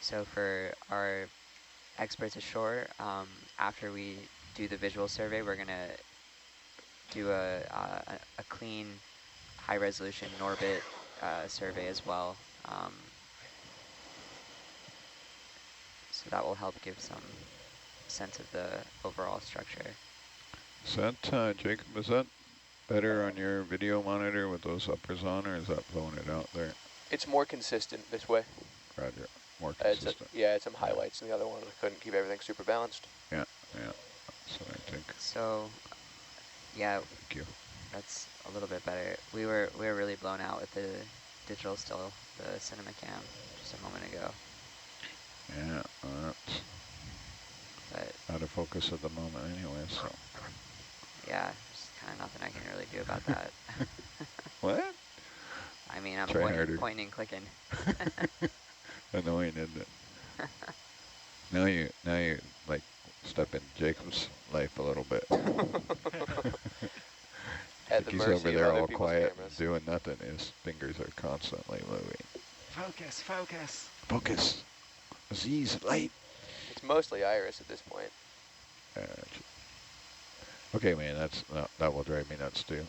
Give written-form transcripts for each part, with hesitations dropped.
So for our experts ashore, after we do the visual survey, we're going to do a clean, high-resolution NORBIT survey as well. So that will help give some sense of the overall structure. Is that, Jacob, is that better on your video monitor with those uppers on, or is that blowing it out there? It's more consistent this way. Roger, more consistent. It's some highlights in the other one. I couldn't keep everything super balanced. Yeah, that's what I think. So, yeah, Thank you. that's a little bit better. We were really blown out with the digital still, the cinema cam, just a moment ago. Yeah, that's But out of focus at the moment anyway, so. yeah, there's kind of nothing I can really do about that. What? I mean, I'm pointing and clicking. Annoying, isn't it? Now you like step in Jacob's life a little bit. At the He's mercy over of there other all people's quiet cameras. doing nothing. His fingers are constantly moving. Focus, focus. Focus. Aziz, light. It's mostly iris at this point. Okay, man, that will drive me nuts too.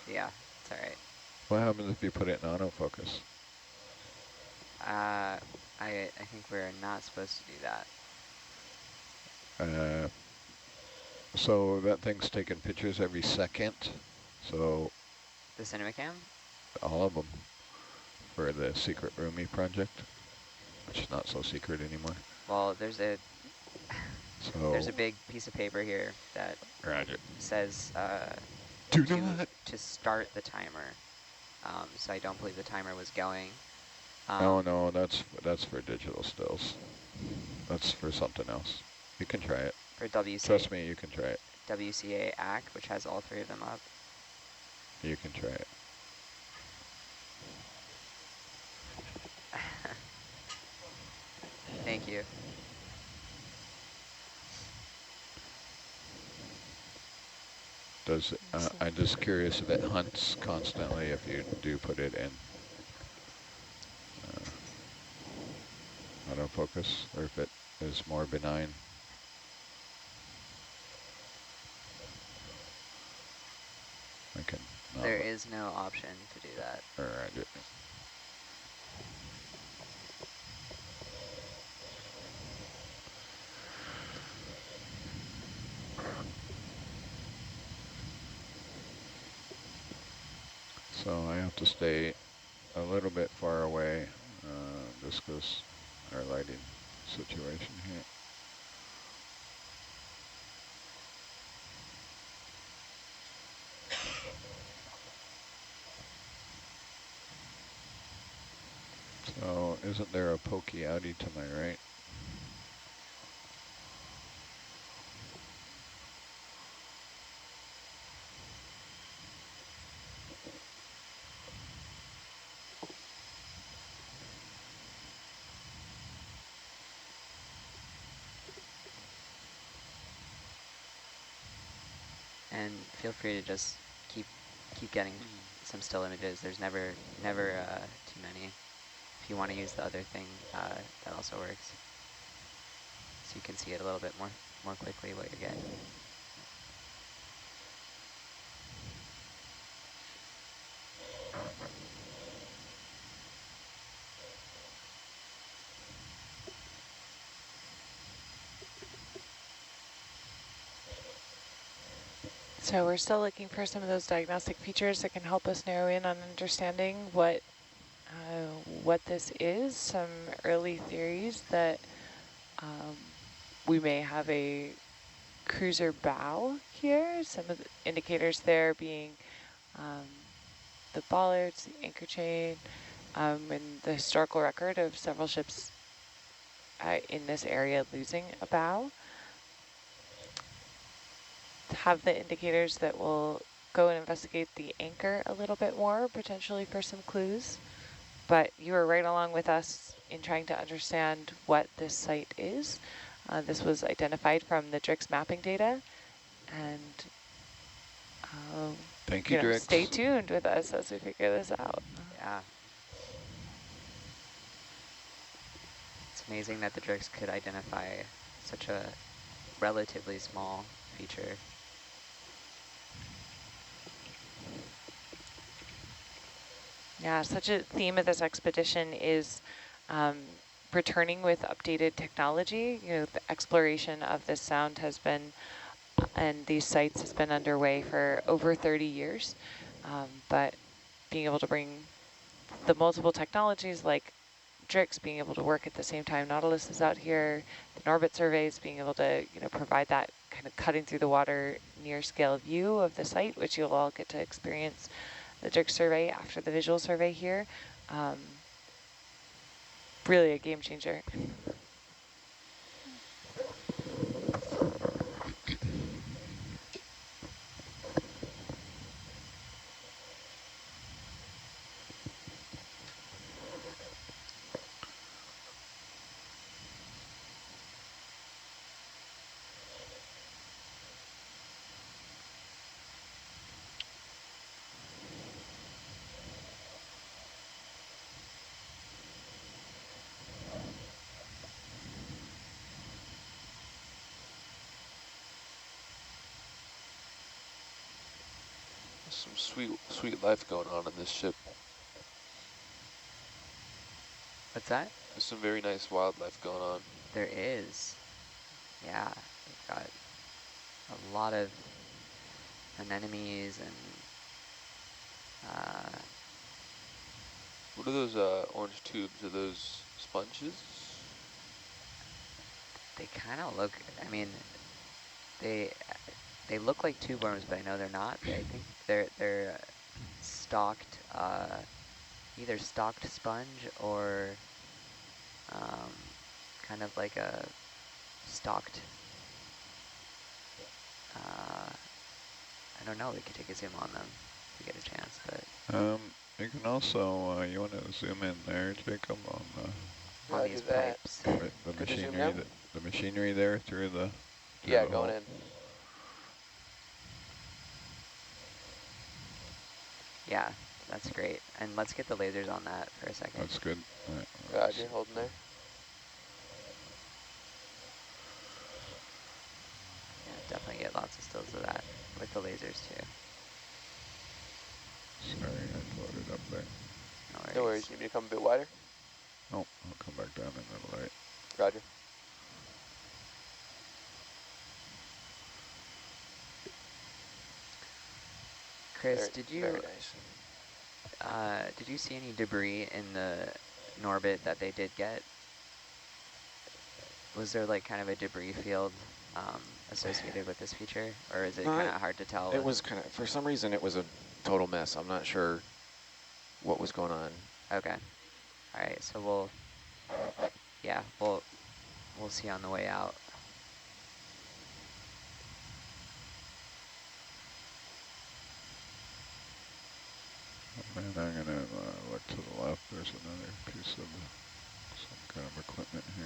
Yeah, it's all right. What happens if you put it in autofocus? I think we're not supposed to do that. So that thing's taking pictures every second. So The cinema cam? all of them for the secret RUMI project, which is not so secret anymore. Well, there's a So big piece of paper here that Roger. says Do not. to start the timer. So I don't believe the timer was going. No, that's for digital stills. That's for something else. You can try it. For WCA, Trust me, you can try it. WCA ACK, which has all three of them up. You can try it. Thank you. Does I'm just curious if it hunts constantly if you do put it in autofocus, or if it is more benign. I can. There is no option to do that. Roger. So I have to stay a little bit far away, just because our lighting situation here. So isn't there a pokey outie to my right? And feel free to just keep getting some still images. There's never too many. If you want to use the other thing, that also works. So you can see it a little bit more quickly what you're getting. So we're still looking for some of those diagnostic features that can help us narrow in on understanding what this is. Some early theories that we may have a cruiser bow here. Some of the indicators there being the bollards, the anchor chain, and the historical record of several ships in this area losing a bow. Have the indicators that will go and investigate the anchor a little bit more, potentially for some clues. But you are right along with us in trying to understand what this site is. This was identified from the DRIX mapping data, and Thank you, DRIX. stay tuned with us as we figure this out. Yeah. amazing that the Drix could identify such a relatively small feature. Yeah, such a theme of this expedition is returning with updated technology. You know, the exploration of this sound has been, and these sites has been underway for over 30 years. But being able to bring the multiple technologies like Drix being able to work at the same time Nautilus is out here, the NORBIT surveys being able to, you know, provide that kind of cutting through the water near scale view of the site, which you'll all get to experience the Drix survey after the visual survey here. Really a game changer. Some sweet life going on in this ship. What's that? There's some very nice wildlife going on. There is. Yeah, we've got a lot of anemones and What are those orange tubes? Are those sponges? they kind of look, I mean, they look like tube worms, but I know they're not. I think they're stalked, either stalked sponge or kind of like a stalked, I don't know, we could take a zoom on them if we get a chance, but You can also, you want to zoom in there, Jacob, on Yeah, on I'll these do that. pipes. the Good to zoom machinery, now? the machinery there through the Yeah, the going hole. in. Yeah, that's great. And let's get the lasers on that for a second. That's good. Roger, holding there. Yeah, definitely get lots of stills of that with the lasers too. Sorry, I floated up there. No worries. You need me to come a bit wider? Oh, I'll come back down in the light. Roger. Chris, Very nice. did you see any debris in the NORBIT that they did get? Was there like kind of a debris field associated with this feature, or is it kind of hard to tell? It was kind of, for some reason, it was a total mess. I'm not sure what was going on. Okay. All right. So yeah, we'll see on the way out. And I'm going to look to the left. There's another piece of some kind of equipment here.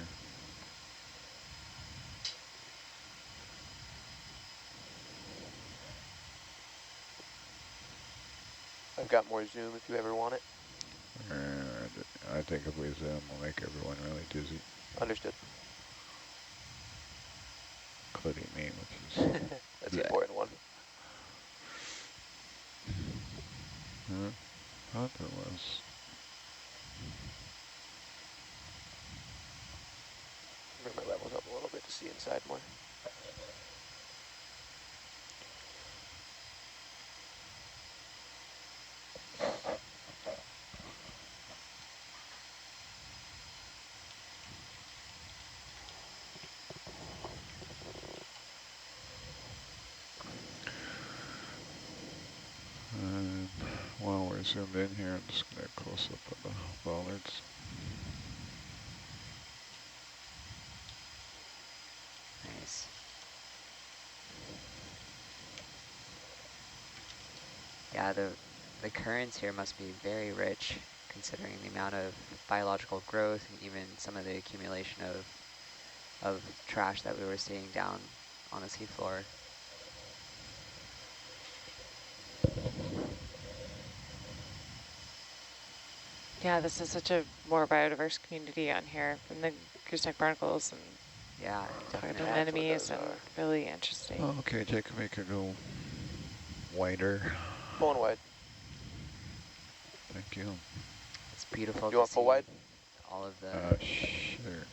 I've got more zoom if you ever want it. And I think if we zoom, we'll make everyone really dizzy, Understood. including me, which is... That's the important one. Thought there was... Bring my levels up a little bit to see inside more. And while we're zoomed in here, I'm just going to close up of the bollards. Nice. Yeah, the currents here must be very rich, considering the amount of biological growth and even some of the accumulation of trash that we were seeing down on the seafloor. Yeah, this is such a more biodiverse community on here. From the gooseneck barnacles and Yeah, target definitely. That's what anemones, those and are. really interesting. Oh, okay, Jacob, we could go wider. Pulling wide. Thank you. It's beautiful You to want full see wide? all of the Sure.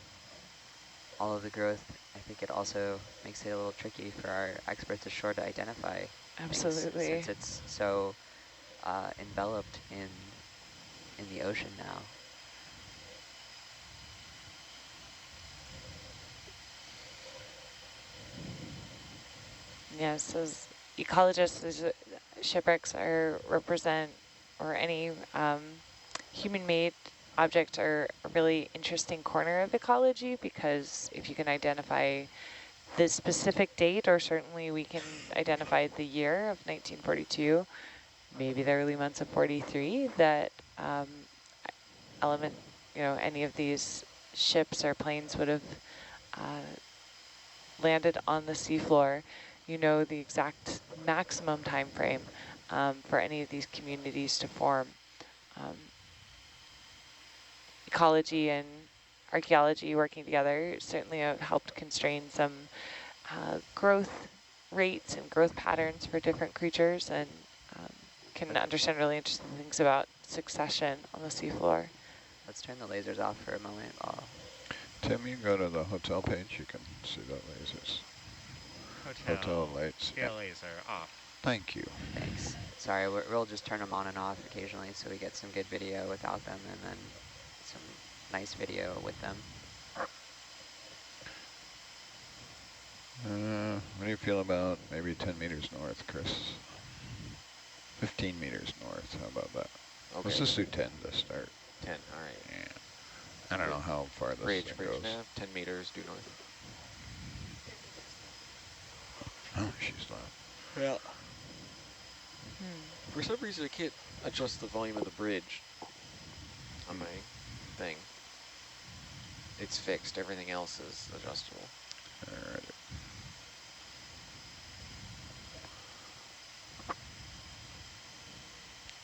all of the growth. I think it also makes it a little tricky for our experts ashore to identify things Absolutely. since it's so enveloped in the ocean now. Yes, as ecologists, as shipwrecks represent, or any human-made objects are a really interesting corner of ecology, because if you can identify the specific date, or certainly we can identify the year of 1942, maybe the early months of 43, that element, any of these ships or planes would have landed on the seafloor, the exact maximum time frame for any of these communities to form. Um, ecology and archaeology working together certainly have helped constrain some growth rates and growth patterns for different creatures, and can understand really interesting things about succession on the seafloor. Let's turn the lasers off for a moment. Tim, you go to the hotel page, you can see the lasers. Hotel lights. Scale laser off. Thank you. Thanks. Sorry, we'll just turn them on and off occasionally so we get some good video without them and then some nice video with them. What do you feel about maybe 10 meters north, Chris? 15 meters north, how about that? Okay. Let's just do 10 to start. 10, all right. Yeah. I don't know how far this Bridge thing goes. nav, 10 meters due north. Oh, she's not. Yeah. For some reason, I can't adjust the volume of the bridge on my thing. It's fixed. Everything else is adjustable. All right.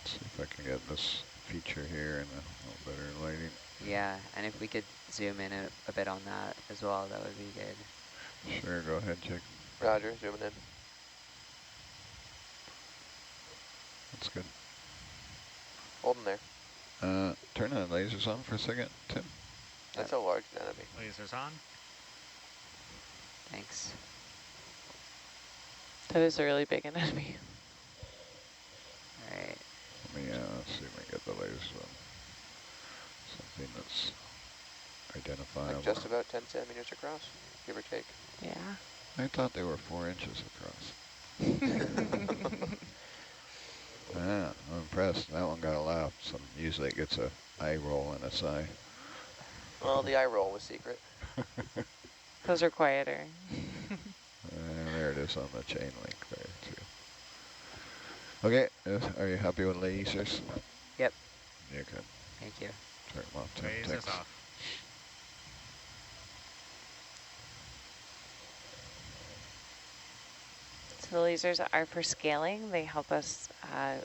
See if I can get this feature here and a little better lighting. Yeah, and if we could zoom in a bit on that as well, that would be good. Sure, go ahead, Jake. Roger, zooming in. That's good. Holding there. Turn the lasers on for a second, Tim. That's how large an enemy. Lasers on. Thanks. That is a really big enemy. All right. Let me see if I can get the lasers on. Something that's identifiable. Like just about 10 centimeters across, give or take. Yeah. I thought they were 4 inches across. I'm impressed. That one got a laugh. Usually it gets a eye roll and a sigh. Well, the eye roll was secret. Those are quieter. There it is on the chain link there too. Okay, are you happy with lasers? Yep. You can Thank you. turn them off. Tim, Lasers thanks. off. So the lasers are for scaling. They help us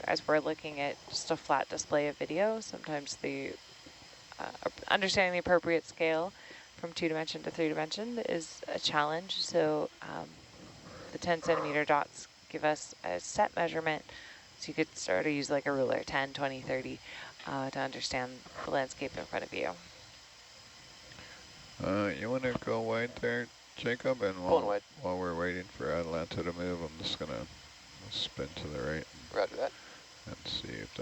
as we're looking at just a flat display of video. Sometimes the understanding the appropriate scale from 2-dimension to 3-dimension is a challenge. So the 10 centimeter dots give us a set measurement. So you could sort of use like a ruler, 10, 20, 30, to understand the landscape in front of you. You want to go wide there, Jacob? And Pulling wide. while we're waiting for Atalanta to move, I'm just going to spin to the right Roger that. and see if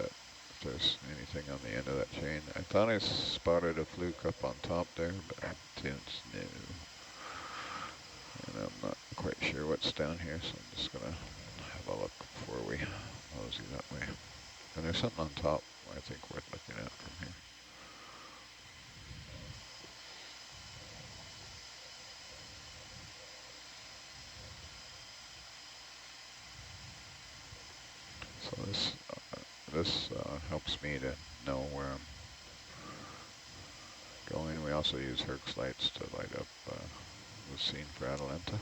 there's anything on the end of that chain. I thought I spotted a fluke up on top there, but I didn't know. And I'm not quite sure what's down here, so I'm just going to have a look before we mosey that way. And there's something on top I think worth looking at from here. So this helps me to know where I'm going. We also use Herc's lights to light up the scene for Atalanta.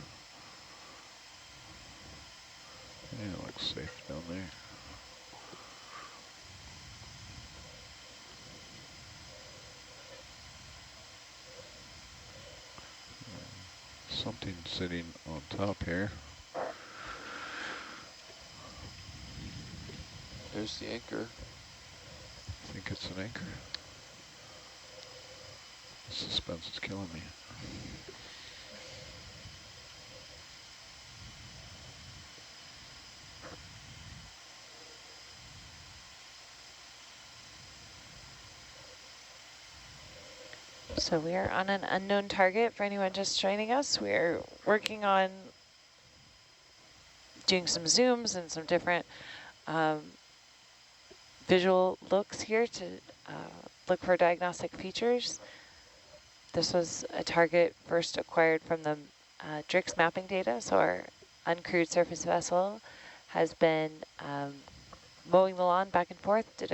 Yeah, it looks safe down there. something sitting on top here. There's the anchor. I think it's an anchor. The suspense is killing me. So we are on an unknown target for anyone just joining us. We're working on doing some zooms and some different visual looks here to look for diagnostic features. This was a target first acquired from the DRIX mapping data, so our uncrewed surface vessel has been mowing the lawn back and forth, did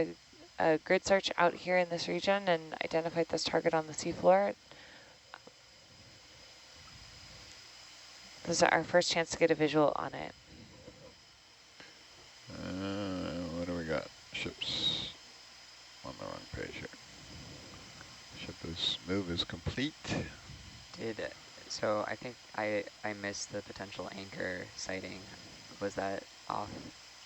a grid search out here in this region and identified this target on the seafloor. This is our first chance to get a visual on it. What do we got? Ships on the wrong page here. Move is complete. So I think I missed the potential anchor sighting. Was that off?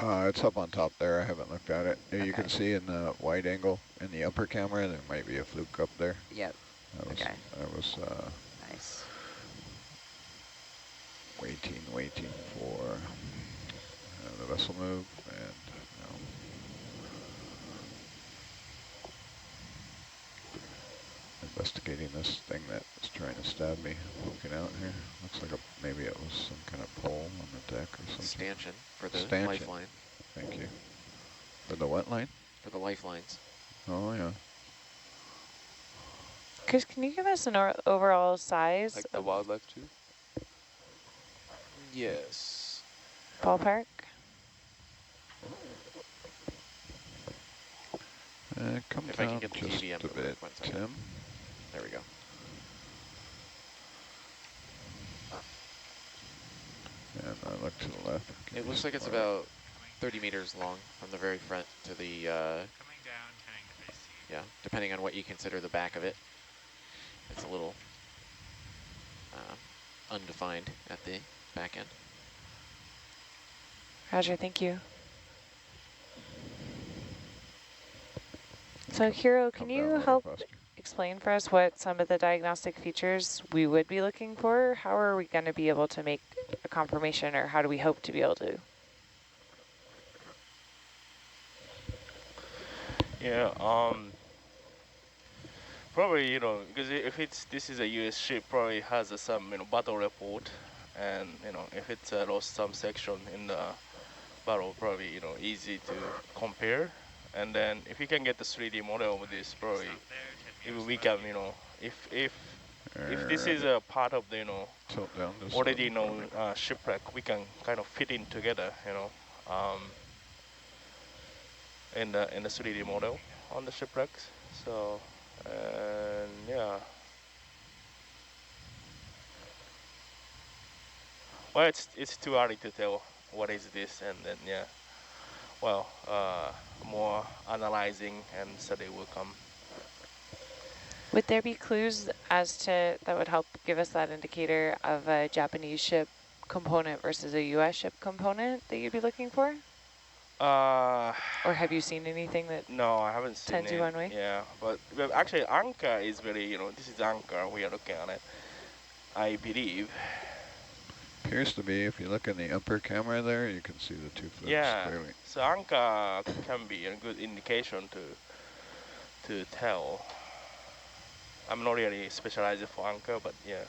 It's up on top there. I haven't looked at it. You Okay. can see in the wide angle in the upper camera, there might be a fluke up there. Yep. Okay. I was Nice. waiting for the vessel move, and investigating this thing that was trying to stab me, poking out here. Looks like maybe it was some kind of pole on the deck or something. Stanchion for the Stanchion. lifeline. Thank you. For the what line? For the lifelines. Oh, yeah. Chris, can you give us an overall size Like the of wildlife too? Yes. ballpark? Come If I can down get the just TVM a to bit, work, 1 second. Tim. There we go. And I look to the left. It looks like it's about 30 meters long from the very front to the, yeah, depending on what you consider the back of it. It's a little undefined at the back end. Roger, thank you. So Hiro, can you help explain for us what some of the diagnostic features we would be looking for? How are we going to be able to make a confirmation, or how do we hope to be able to? Yeah, probably, because if this is a U.S. ship, probably has some, battle report, and, if it's lost some section in the battle, probably, easy to compare. And then if you can get the 3D model of this, probably, if we can, if this is a part of the, Tilt down just already, shipwreck, we can kind of fit in together, in the 3D model on the shipwrecks. So, and yeah. Well, it's too early to tell what is this, and then yeah. Well, more analyzing and study will come. Would there be clues as to that would help give us that indicator of a Japanese ship component versus a U.S. ship component that you'd be looking for? Or have you seen anything that No, I haven't seen tends it. you one way? Yeah, but actually anchor is very, this is anchor, we are looking at it, I believe. Appears to be, if you look in the upper camera there, you can see the two flukes clearly. So anchor can be a good indication to tell. I'm not really specialized for anchor, but yeah.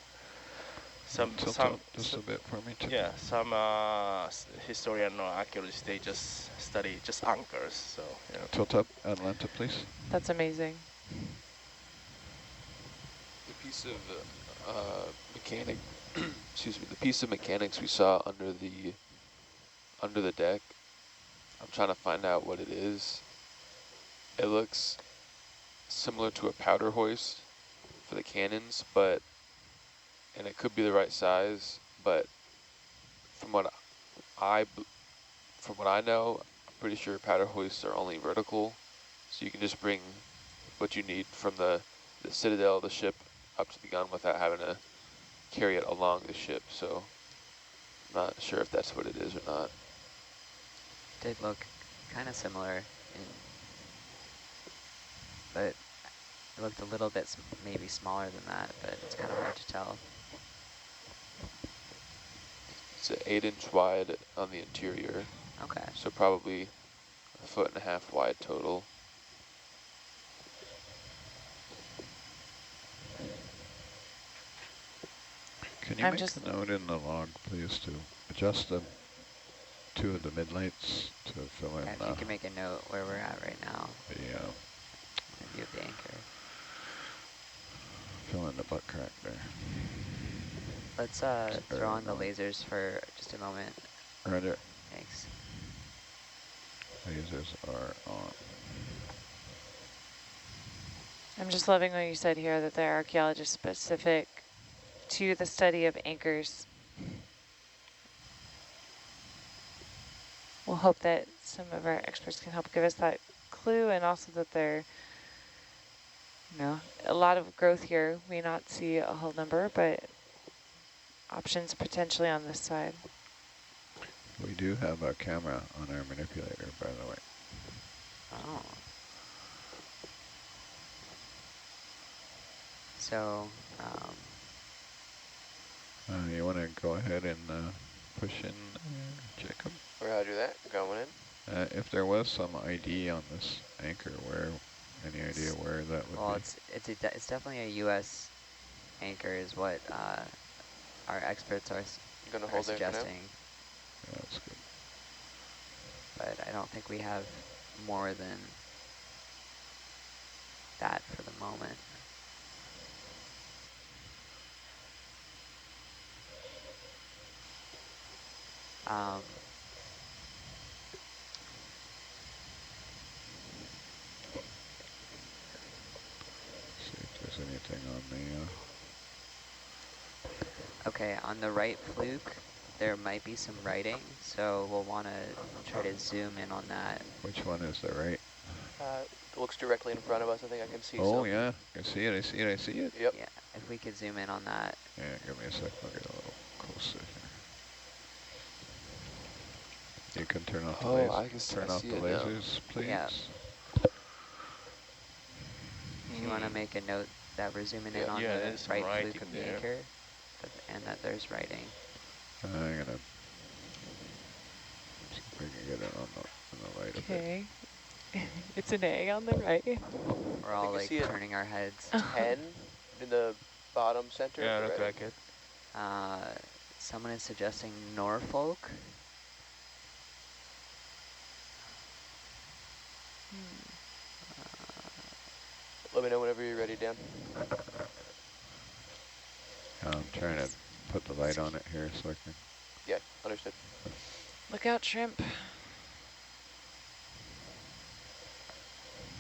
Tilt up just a bit for me too. Yeah, some historian or archaeologists, they just study just anchors. So yeah. Tilt up, Atalanta, please. That's amazing. The piece of mechanic, excuse me, the piece of mechanics we saw under the deck. I'm trying to find out what it is. It looks similar to a powder hoist for the cannons, and it could be the right size, but from what I know, I'm pretty sure powder hoists are only vertical, so you can just bring what you need from the citadel of the ship up to the gun without having to carry it along the ship, so not sure if that's what it is or not. Did look kind of similar, but it looked a little bit maybe smaller than that, but it's kind of hard to tell. It's an 8-inch wide on the interior, Okay. so probably 1.5 feet wide total. Can you I'm make just- a note in the log, please, to adjust the 2 of the midlights to fill in Yeah, if you can make a note where we're at right now, the view of the anchor. butt crack there. Let's throw on the lasers for just a moment. Roger. Thanks. Lasers are on. I'm just loving what you said here, that they're archaeologist specific to the study of anchors. We'll hope that some of our experts can help give us that clue, and also that there, a lot of growth here. We not see a whole number, but options potentially on this side. We do have a camera on our manipulator, by the way. Oh. So, You want to go ahead and push in, Jacob? Roger that. Going in. If there was some ID on this anchor, any idea where that would well, be? it's definitely a U.S. anchor is what our experts are Gonna hold there for now. suggesting, Yeah, that's good. but I don't think we have more than that for the moment. See if there's anything on the. Okay, on the right fluke, there might be some writing, so we'll want to try to zoom in on that. Which one is the right? It looks directly in front of us. I think I can see Oh, some. yeah. I see it. I see it. I see it. Yep. Yeah, if we could zoom in on that. Yeah, give me a sec. I'll get a little closer here. You can turn off the lasers. I guess Turn I off see the it now. lasers, please. Yeah. If you want to make a note that we're zooming in on Yeah, the there's some right writing fluke of the there. anchor, and that there's writing. I'm gonna see if I can get it on the light a bit. Okay. It's an A on the right. We're all you like see it. turning our heads. 10 in the bottom center. Yeah, of the look writing. like it. Someone is suggesting Norfolk. Let me know whenever you're ready, Dan. I'm trying to put the light on it here so I can. Yeah, understood. Look out, shrimp.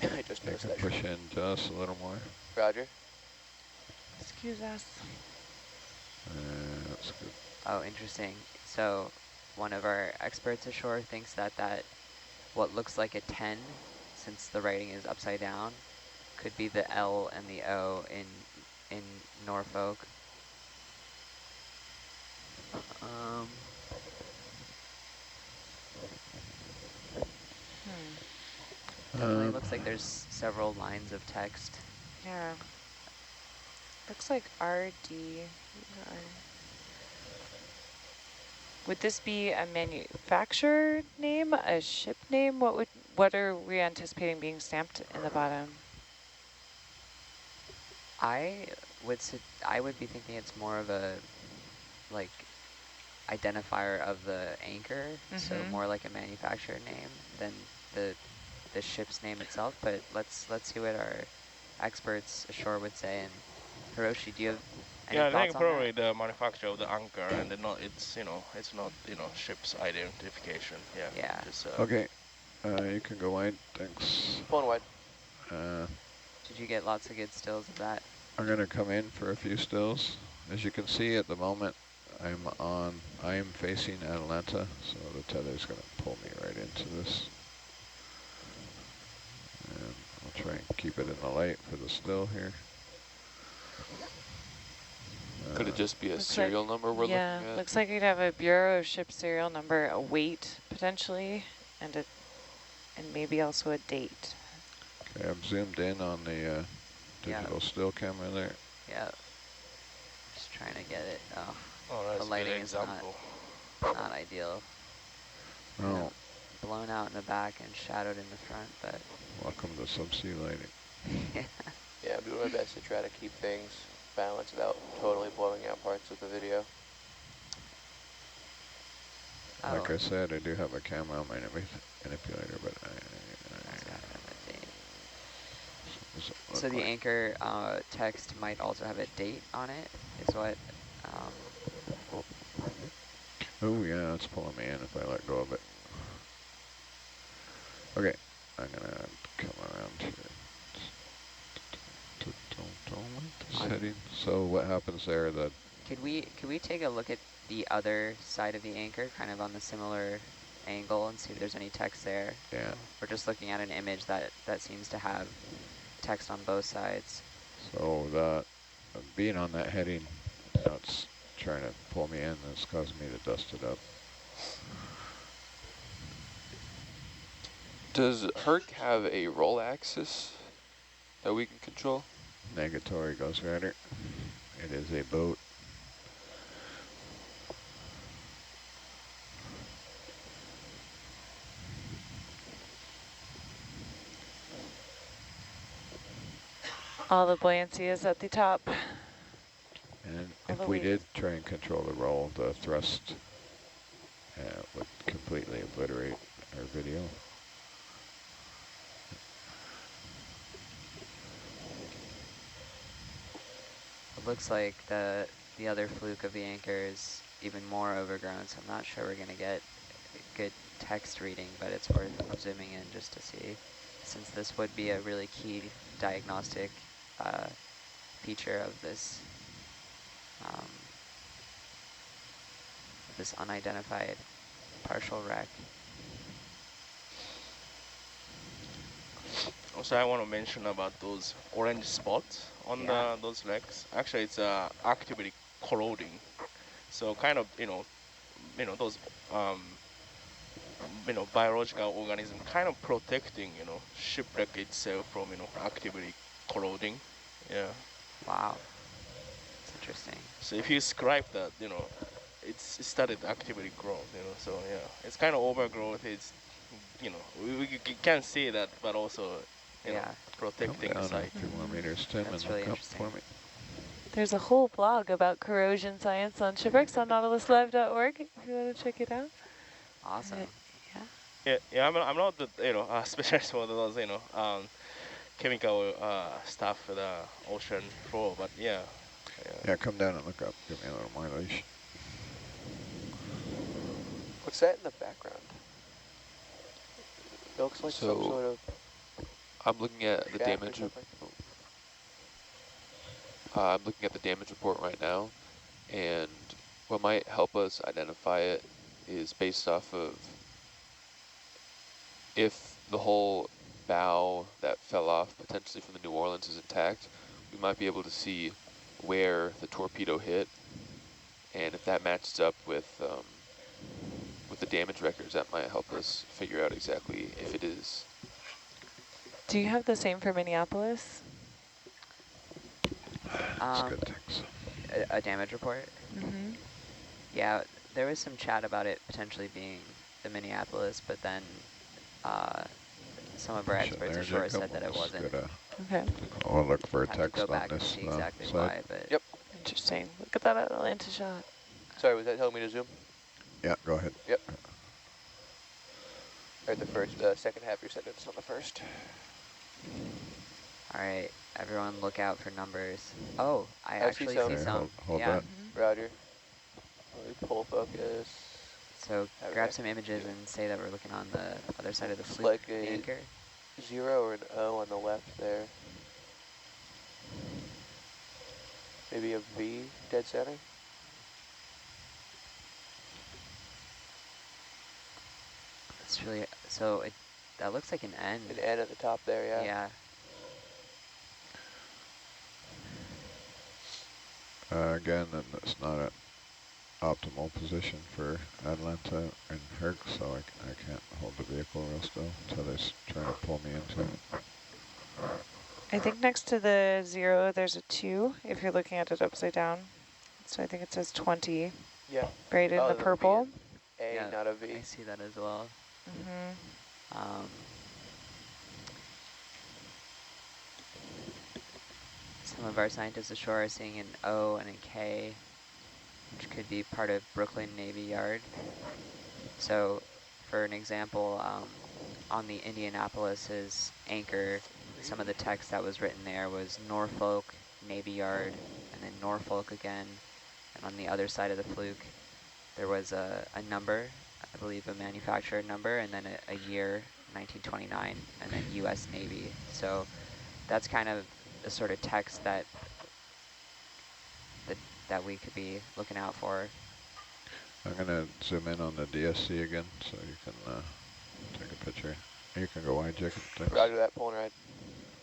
I just I noticed can that. push in just a little more. Roger. Excuse us. That's good. Oh, interesting. So one of our experts ashore thinks that what looks like a 10, since the writing is upside down, could be the L and the O in Norfolk. Definitely looks like there's several lines of text. Yeah. Looks like RD. Would this be a manufacturer name, a ship name? What are we anticipating being stamped in the bottom? I would be thinking it's more of a like identifier of the anchor, so more like a manufacturer name than the ship's name itself. But let's see what our experts ashore would say. And Hiroshi, do you have any Yeah, I thoughts think on probably that? the manufacturer of the anchor, and it's not ship's identification. Yeah. Yeah. Just, Okay, you can go wide. Thanks. Pulling wide. Did you get lots of good stills of that? I'm gonna come in for a few stills. As you can see at the moment, I'm facing Atalanta, so the tether's gonna pull me right into this. And I'll try and keep it in the light for the still here. Could it just be a Looks serial number we're yeah, looking at? looks like you'd have a Bureau of Ship serial number, a weight potentially, and maybe also a date. Okay, I've zoomed in on the Yeah, digital still camera there. yeah. Just trying to get it. Oh, Oh, the that's a good lighting is example. not ideal. Kind Oh, of blown out in the back and shadowed in the front, but welcome to subsea lighting. yeah. Yeah, I'm doing my best to try to keep things balanced without totally blowing out parts of the video. Oh, Like I said, I do have a camera on my manipulator, but that's gotta have a date. does it So look the like? anchor text might also have a date on it, is what. Oh yeah, it's pulling me in if I let go of it. Okay, I'm gonna come around here. Don't like this heading. So what happens there? That Could we take a look at the other side of the anchor, kind of on the similar angle, and see if there's any text there? yeah. We're just looking at an image that seems to have text on both sides. So that being on that heading, it's trying to pull me in. And it's causing me to dust it up. Does Herc have a roll axis that we can control? Negatory Ghost Rider. It is a boat. All the buoyancy is at the top. And All the if we weight did is. try and control the roll, the thrust would completely obliterate our video. It looks like the other fluke of the anchor is even more overgrown, so I'm not sure we're gonna get a good text reading, but it's worth zooming in just to see, since this would be a really key diagnostic feature of um, this unidentified partial wreck. Also, I want to mention about those orange spots on Yeah. those legs. Actually, it's actively corroding. So kind of, those, biological organism kind of protecting, shipwreck itself from, actively corroding. Yeah. Wow, that's interesting. So if you scribe that, it started actively growing, so yeah, it's kind of overgrowth. It's, we can see that, but also, Yeah, Come protecting the down a site. few more meters, Tim, and that's really look up interesting. for me. There's a whole blog about corrosion science on shipwrecks on nautiluslive.org if you want to check it out. Awesome. Yeah. Yeah, I'm not the, specialist for those, chemical stuff for the ocean floor, but yeah. Yeah, come down and look up. Give me a little more leash. What's that in the background? It looks like some So sort of I'm looking at the shaft or damage. something. I'm looking at the damage report right now, and what might help us identify it is based off of if the whole bow that fell off potentially from the New Orleans is intact, we might be able to see where the torpedo hit, and if that matches up with the damage records, that might help us figure out exactly if it is. Do you have the same for Minneapolis? That's good, thanks. A damage report? Mm-hmm. Yeah, there was some chat about it potentially being the Minneapolis, but then some of our Push it experts there, ashore Jacob. said that it We'll just wasn't. get a, Okay. I'll look for a Have to go text on back and this see exactly side. why, but Yep. Interesting. Look at that Atalanta shot. Sorry, was that telling me to zoom? Yeah, go ahead. Yep. Or the first, second half of your sentence on the first. all right, everyone look out for numbers. Oh, I I see actually some. see Okay, some. hold Yeah, that. Roger. Let me pull focus. so Okay. grab some images and say that we're looking on the other side of the Looks fluke, like the a anchor. 0 or an O on the left there. Maybe a V dead center. It's really, so that looks like an N. An N at the top there, yeah. Yeah. Again, and it's not an optimal position for Atalanta and Herc, so I can't hold the vehicle real still until they're trying to pull me into it. I think next to the 0, there's a 2, if you're looking at it upside down. So I think it says 20, Yeah. right in Oh, the that would be purple. an A, Yeah, not a V. I see that as well. Mm-hmm. Some of our scientists ashore are seeing an O and a K, which could be part of Brooklyn Navy Yard. So for an example, on the Indianapolis's anchor, some of the text that was written there was Norfolk Navy Yard, and then Norfolk again. And on the other side of the fluke, there was a number, I believe a manufacturer number, and then a year, 1929, and then U.S. Navy. So that's kind of the sort of text that that we could be looking out for. I'm going to zoom in on the DSC again so you can take a picture. You can go wide, Jacob. Thanks. Roger that, pulling right.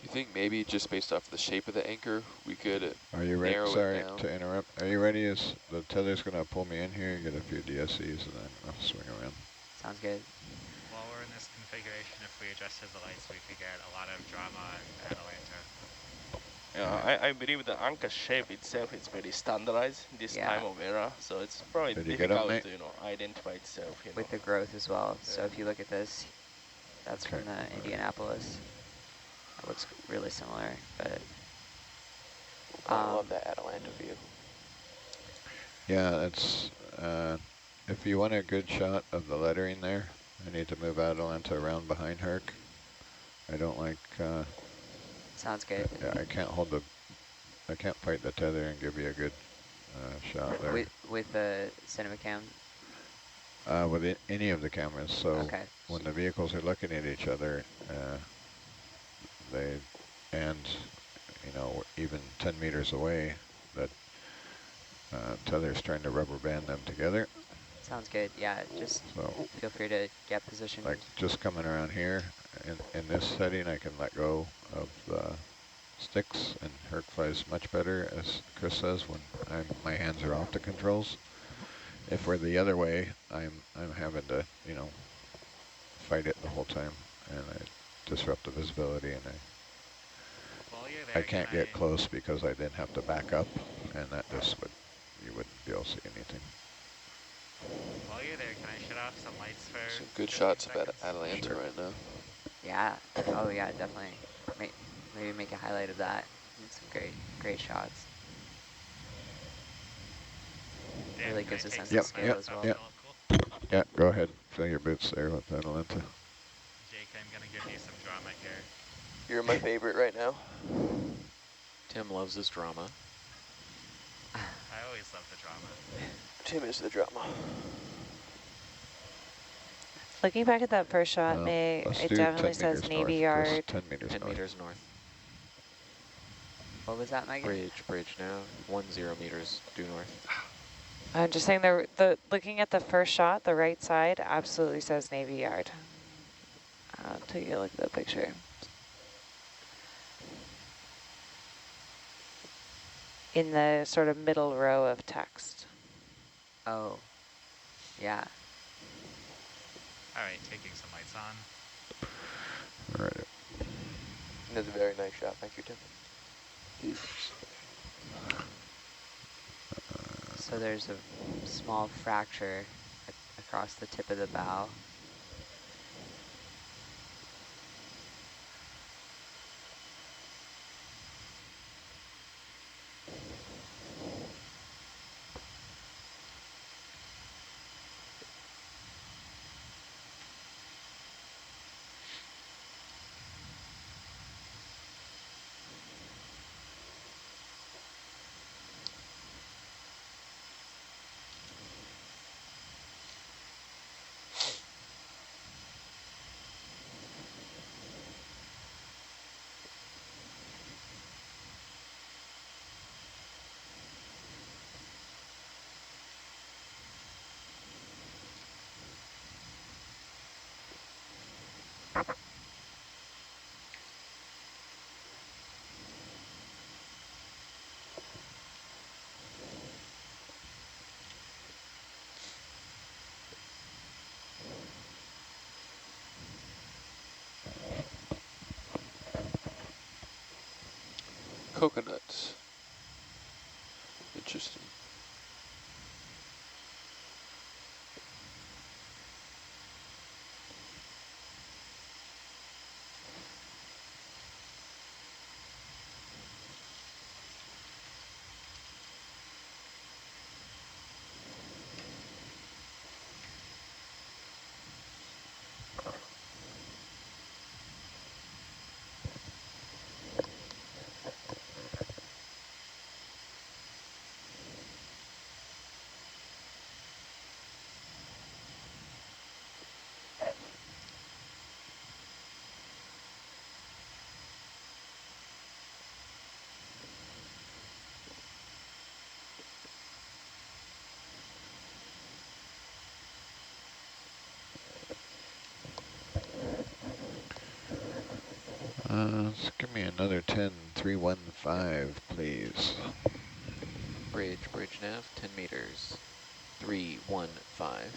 You think maybe just based off the shape of the anchor, we could Are you ready? narrow Sorry it down? to interrupt. Are you ready? Is the tether's going to pull me in here, get a few DSCs, and then I'll swing around. Sounds good. While we're in this configuration, if we adjusted the lights, we could get a lot of drama in Atalanta. Yeah, I believe the anchor shape itself is very standardized this time of era, so it's probably Did you get 'em, difficult Nate? to identify itself. With the growth as well. So Yeah. if you look at this, that's from the Indianapolis. It looks really similar, but I love that Atalanta view. Yeah, it's if you want a good shot of the lettering there, I need to move Atalanta around behind Herc. I don't like. sounds good. Yeah, I can't fight the tether and give you a good shot there. With the cinema cam. With any of the cameras, so Okay. when the vehicles are looking at each other, and you know, even 10 meters away, that tether's trying to rubber band them together. Sounds good. Yeah, just feel free to get positioned. Like just coming around here, in this setting, I can let go of the sticks, and Herc flies much better, as Chris says, when my hands are off the controls. If we're the other way, I'm having to, you know, fight it the whole time, and I disrupt the visibility, and While you're I there, can't get close because I then have to back up, and that just you wouldn't be able to see anything. While you're there, can I shut off some lights for Some good 15 shots of seconds? Atalanta Sure. right now. Yeah. Oh yeah, definitely. Maybe make a highlight of that. Some great shots. Dan, Really can gives I a take sense some of scale as well. Yep. Yeah, go ahead. Fill your boots there with Atalanta. Jake, I'm going to give you some drama here. You're my favorite right now. Tim loves his drama. I always love the drama. Tim is the drama. Looking back at that first shot, May, Let's it do definitely 10 meters says Navy north, Yard. just 10 meters 10 north. meters north. What was that, Megan? Bridge now. 10 meters due north. I'm just saying looking at the first shot, the right side absolutely says Navy Yard. Take a look at the picture. In the sort of middle row of text. Oh, yeah. All right, taking some lights on. All right. That's a very nice shot. Thank you, Tim. So there's a small fracture across the tip of the bow. coconuts. Interesting. Just give me another 10-315, please. Bridge nav, 10 meters. 315.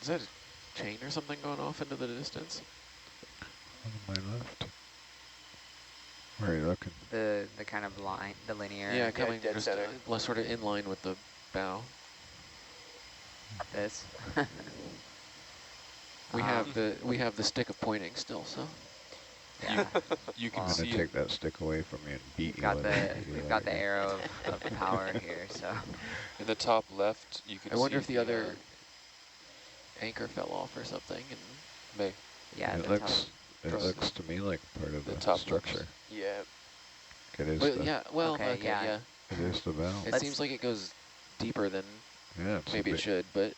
Is that a chain or something going off into the distance? On my left. Where are you looking? The kind of line, the linear. Yeah, coming dead just center. sort of in line with the bow. This. We have the stick of pointing still, so. Yeah. You can I'm gonna see it. take that stick away from you and beat you Got with the it. we've got the arrow of power here, so. In the top left, you can I see wonder if the other anchor fell off or something. And may, Yeah, It the top. looks to me like part of The the top structure. Yeah. It is well, the, yeah, well, Okay, okay, yeah. yeah. it is the bow. It Let's- seems like it goes deeper than Yeah, it's maybe a it big, should, but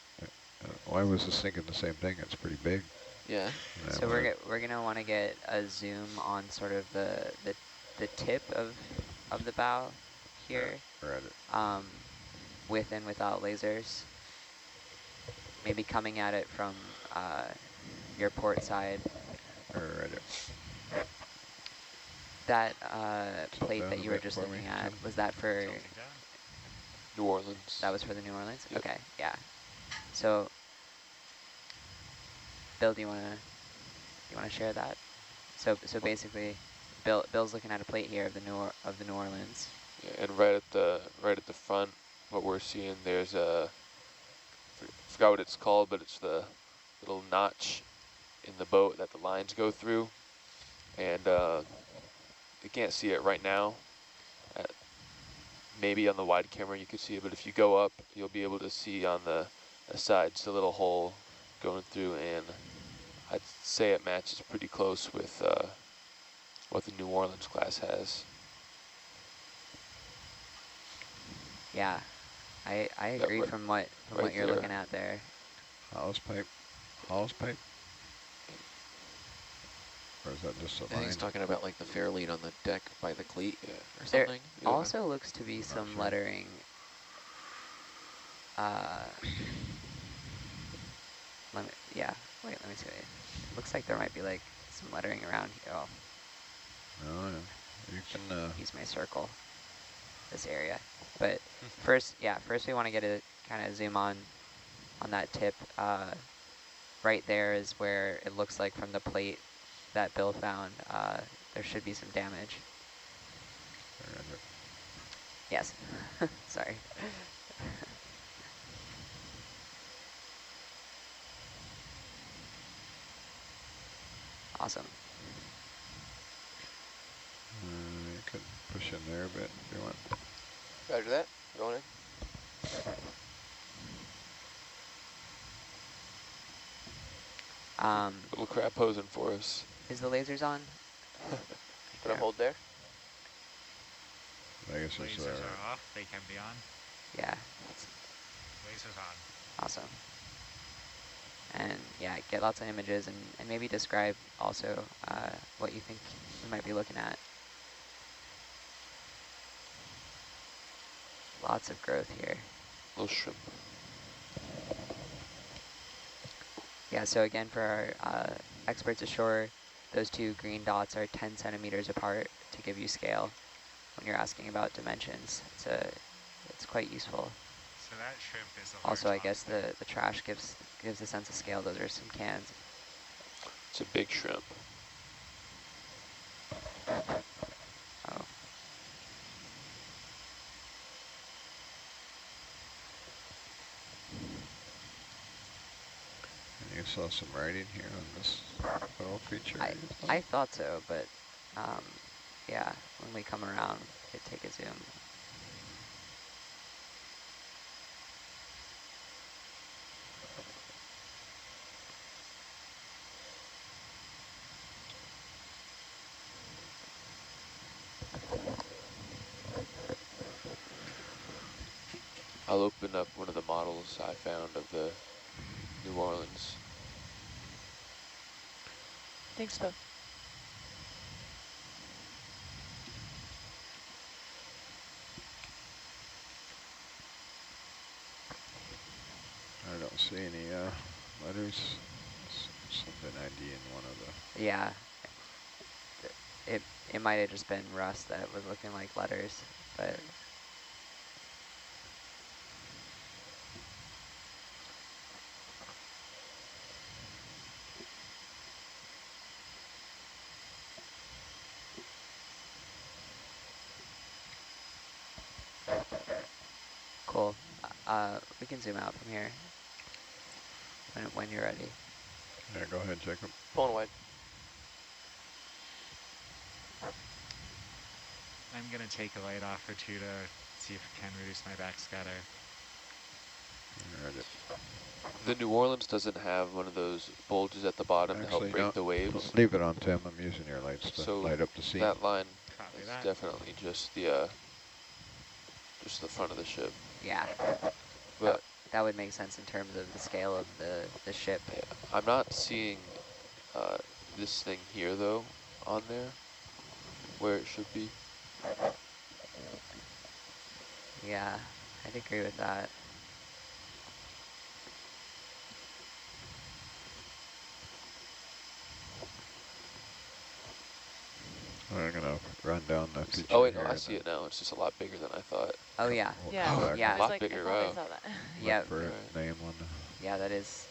I was just thinking the same thing. It's pretty big. yeah. And So we're gonna want to get a zoom on sort of the tip of the bow here, we're at it. with and without lasers. Maybe coming at it from your port side. We're at it. That Tilt plate down that a you were bit just for looking me, at, Tim. was that for? Tilting down. New Orleans. That was for the New Orleans. Yep. Okay, yeah. So, Bill, do you wanna share that? So basically, Bill's looking at a plate here of the New Orleans. Yeah, and right at the front, what we're seeing, there's a, forgot what it's called, but it's the little notch in the boat that the lines go through. And you can't see it right now. Maybe on the wide camera you could see it, but if you go up, you'll be able to see on the sides the little hole going through, and I'd say it matches pretty close with what the New Orleans class has. Yeah, I agree right- from what right you're there. looking at there. Hose pipe. Hose pipe. Or is that just a I think line? he's talking about like the fair lead on the deck by the cleat Yeah. or There something. also looks to be I'm not some sure. lettering. Let me see. Looks like there might be like some lettering around here. Oh, No, no. You can. use my circle. This area, but first we want to get a kind of zoom on that tip. Right there is where it looks like from the plate that Bill found, there should be some damage. We're at it. Yes, sorry. Awesome. You can push in there a bit if you want. Roger that. Going in. Little crab posing for us. Is the lasers on? Gonna hold there. I guess it's Lasers are off. They can be on. Yeah, Lasers on. awesome. And yeah, get lots of images and maybe describe also what you think we might be looking at. Lots of growth here. Little shrimp. Yeah, so again, for our experts ashore, those two green dots are 10 centimeters apart to give you scale when you're asking about dimensions. It's quite useful. So that shrimp is a large Also, I guess lobster. the trash gives a sense of scale. Those are some cans. It's a big shrimp. Oh, And you saw some writing here on this little feature. I thought so, but yeah, when we come around, we could take a zoom. I'll open up one of the models I found of the New Orleans. Thanks, Phil. I don't see any letters. Something ID in one of the. Yeah, it might have just been rust that was looking like letters, but cool. We can zoom out from here when you're ready. Yeah, go ahead, Jacob. Pulling wide. I'm going to take a light off or two to see if I can reduce my backscatter. The New Orleans doesn't have one of those bulges at the bottom to help Actually, break no, the waves. leave it on, Tim. I'm using your lights to So light up the scene. that line Copy is that. definitely just the front of the ship. Yeah, But that would make sense in terms of the scale of the ship. yeah, I'm not seeing this thing here though on there where it should be. Yeah, I'd agree with that. I'm gonna run down the feature. Oh wait, no, here I and see it now. It's just a lot bigger than I thought. Oh yeah, Yeah, go back yeah. I and was Lot like, bigger, I thought I wow. saw that. look Yeah, for a name on the. yeah. That is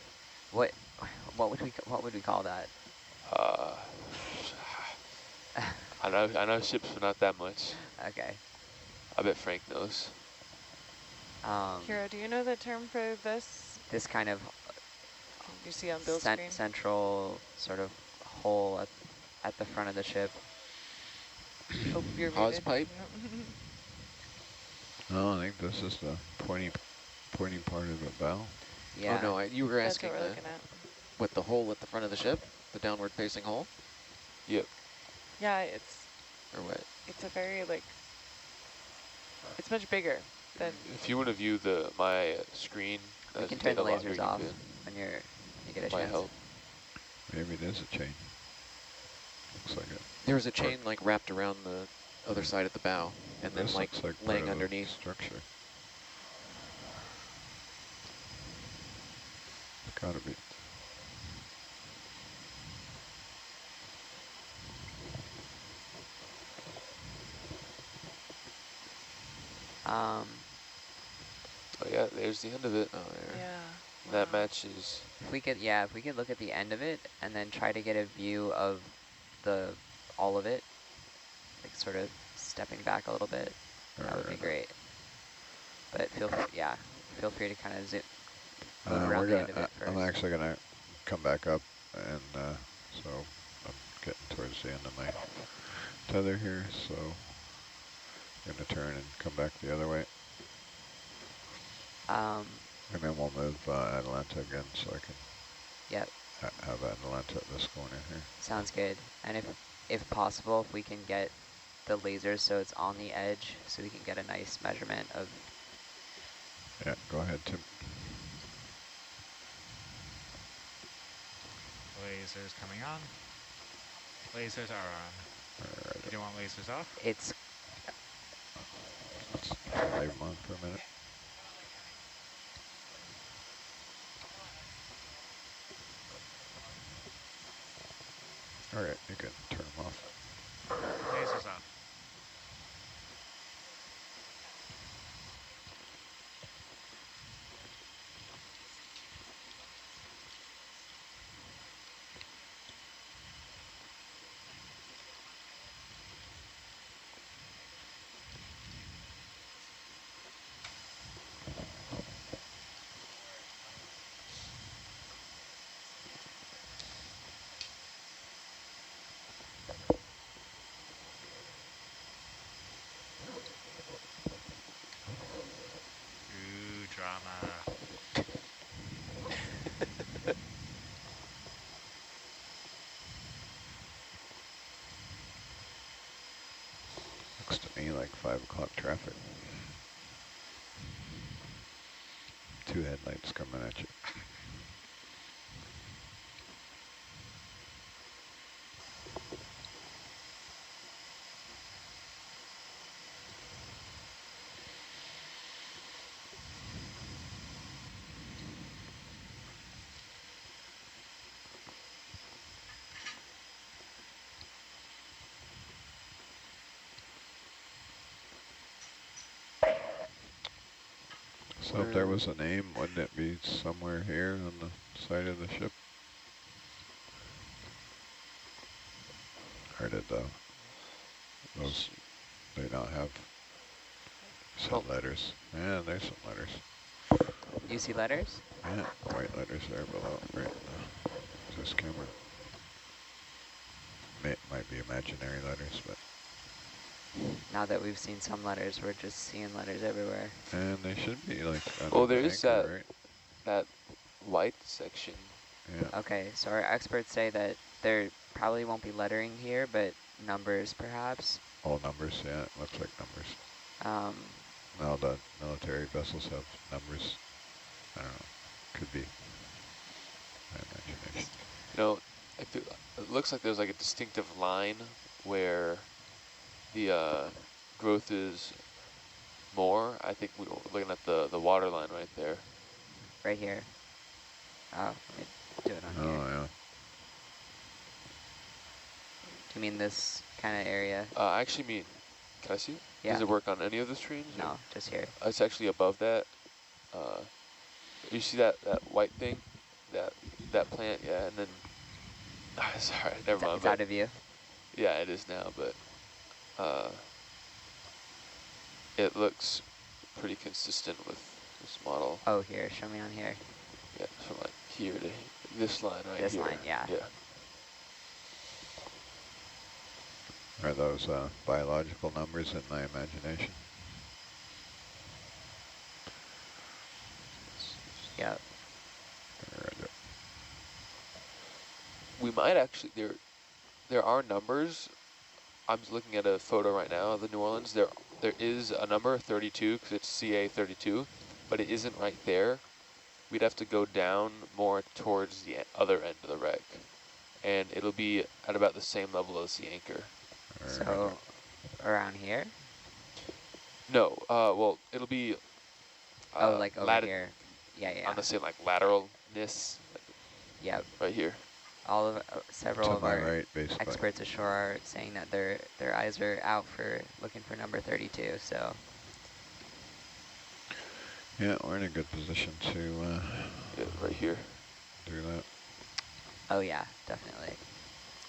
what would we call that? Uh, I know ships, but not that much. Okay. I bet Frank knows. Hero, do you know the term for this? This kind of You see on Bill's screen? central sort of hole at the front of the ship. Oh, you're Hawse muted. pipe? No, I think this is the pointy part of the bow. Yeah. Oh no, you were That's asking what we're looking at. what the hole at the front of the ship, the downward facing hole, Yep. Yeah, it's or what? a very it's much bigger than. If you want to view my screen, We as can a turn the data logger, lasers you off could. when you get a Might chance. help. Maybe it is a chain. Looks like it. There was a chain like wrapped around the other side of the bow, and then This like looks like part laying of the underneath. structure. It's gotta be. Oh yeah, there's the end of it. Oh, there. Yeah. That matches. If we could look at the end of it and then try to get a view of all of it, like sort of stepping back a little bit, that would be great. But feel free to kind of zoom move around the end of it first. I'm actually gonna come back up, and so I'm getting towards the end of my tether here. So I'm gonna turn and come back the other way. And then we'll move Atalanta again, so I can Yep. have Atalanta at this corner here. Sounds good. And if possible, if we can get the laser so it's on the edge, so we can get a nice measurement of. Yeah, go ahead, Tim. Lasers coming on. Lasers are on. Alright, You don't want lasers off? It's let's leave them on for a minute. Alright, you can turn them off. Lasers off. Ooh, drama. Looks to me like 5 o'clock traffic. 2 headlights coming at you. So if there was a name, wouldn't it be somewhere here on the side of the ship? Or did those, they not have some letters? Yeah, there's some letters. you see letters? Yeah, white letters there below, right in this camera. Might be imaginary letters, but. Now that we've seen some letters, we're just seeing letters everywhere. And they should be like under Well, the there is anchor, right? that white section. Yeah. Okay, so our experts say that there probably won't be lettering here, but numbers perhaps. All numbers, yeah, it looks like numbers. Now the military vessels have numbers. I don't know, could be my imagination. You know, it looks like there's like a distinctive line where the growth is more. I think we were looking at the water line right there. Right here. Oh, let me do it on here. Oh, yeah. Do you mean this kind of area? I actually mean, can I see it? Yeah. Does it work on any of the streams? No, just here. It's actually above that. You see that white thing? That plant, yeah, and then, sorry, never mind. It's out of view. Yeah, it is now, but it looks pretty consistent with this model. Oh, here, show me on here. Yeah, from like here to this line right This here. line, yeah. Yeah. Are those biological numbers in my imagination? Yep. We might actually, there are numbers. I'm looking at a photo right now of the New Orleans. There is a number, 32, because it's CA 32, but it isn't right there. We'd have to go down more towards the other end of the wreck, and it'll be at about the same level as the anchor. So, around here? No, well, it'll be oh, like over here. Yeah, yeah. On the same like lateralness. Yep. Right here. All of several of our right, experts ashore are saying that their eyes are out for looking for number 32. So. Yeah, we're in a good position to yeah, right here. Do that. Oh yeah, definitely.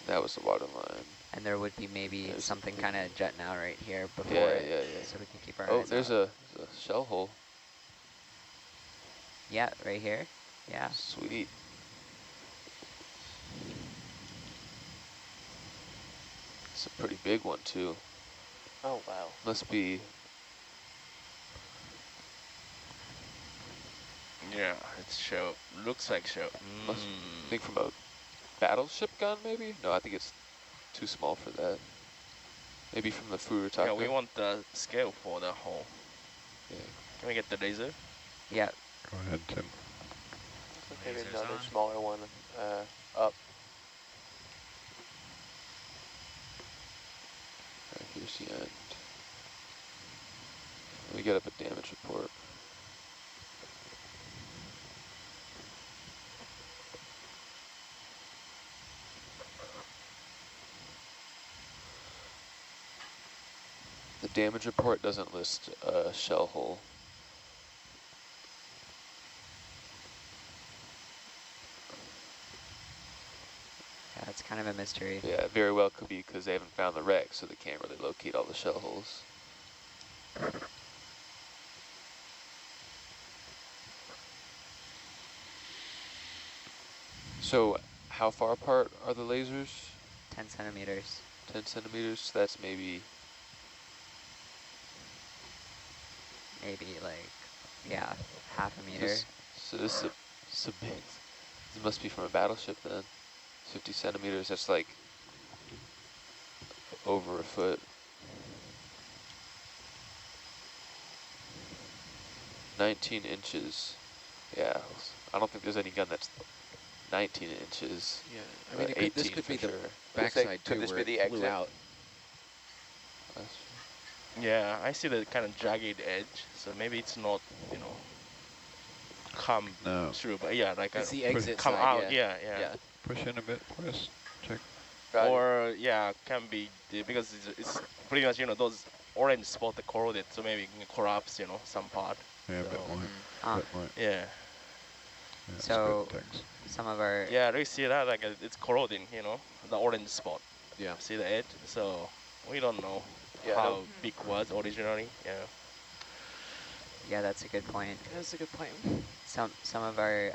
That was the water line. And there would be maybe something kind of jutting out right here before yeah. so we can keep our eyes Oh, there's out. a shell hole. Yeah, right here. Yeah. Sweet. It's a pretty big one too. Oh wow. Must be. Yeah, it's shell. Looks like shell. Must think from a battleship gun maybe? No, I think it's too small for that. Maybe from the Furutaka. Yeah, we want the scale for the hole. Yeah. Can we get the laser? Yeah. Go ahead, Tim. Maybe Lasers another on. smaller one up. me get up a damage report. The damage report doesn't list a shell hole. Yeah, it's kind of a mystery. Yeah, it very well could be because they haven't found the wreck, so they can't really locate all the shell holes. So how far apart are the lasers? 10 centimeters. 10 centimeters, so that's maybe... Maybe like, yeah, half a meter. So this is a big... This must be from a battleship then. 50 centimeters, that's like over a foot. 19 inches. Yeah, I don't think there's any gun that's 19 inches. Yeah, I mean, this 18 could be for the sure. backside could too, this where be it the flew exit? out. Yeah, I see the kind of jagged edge, so maybe it's not, you know, come No. through, but yeah, like It's a the exit come side, out, yeah. yeah. Push in a bit, please. Check. Roger. Or yeah, can be because it's pretty much, you know, those orange spot that corroded, so maybe it can collapse, you know, some part. Yeah, a So, bit more. Ah. Bit more. yeah. Yeah, it's So good, thanks. some of our Yeah, we see that like it's corroding, you know, the orange spot. Yeah. See the edge? So we don't know Yeah, how nope. big was originally. Yeah. yeah, that's a good point. That's a good point. Some of our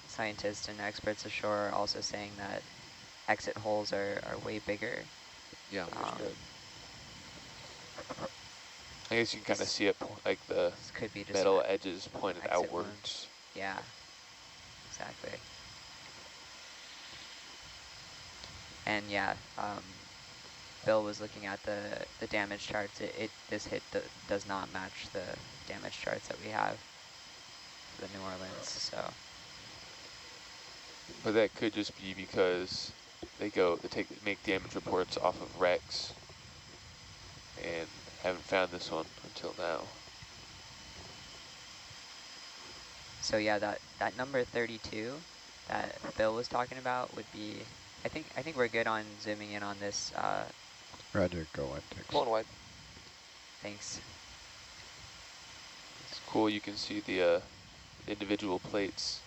scientists and experts ashore are also saying that exit holes are way bigger. Yeah. I guess you can kind of see it, like the This could be just metal an edges pointed exit outwards. wound. Yeah, exactly. And yeah, Bill was looking at the damage charts. This hit does not match the damage charts that we have for the New Orleans. So But that could just be because they make damage reports off of wrecks and haven't found this one until now. so yeah, that number 32 that Bill was talking about would be. I think we're good on zooming in on this. Roger, go on, thanks. Going wide. Thanks. It's cool, you can see the individual plates.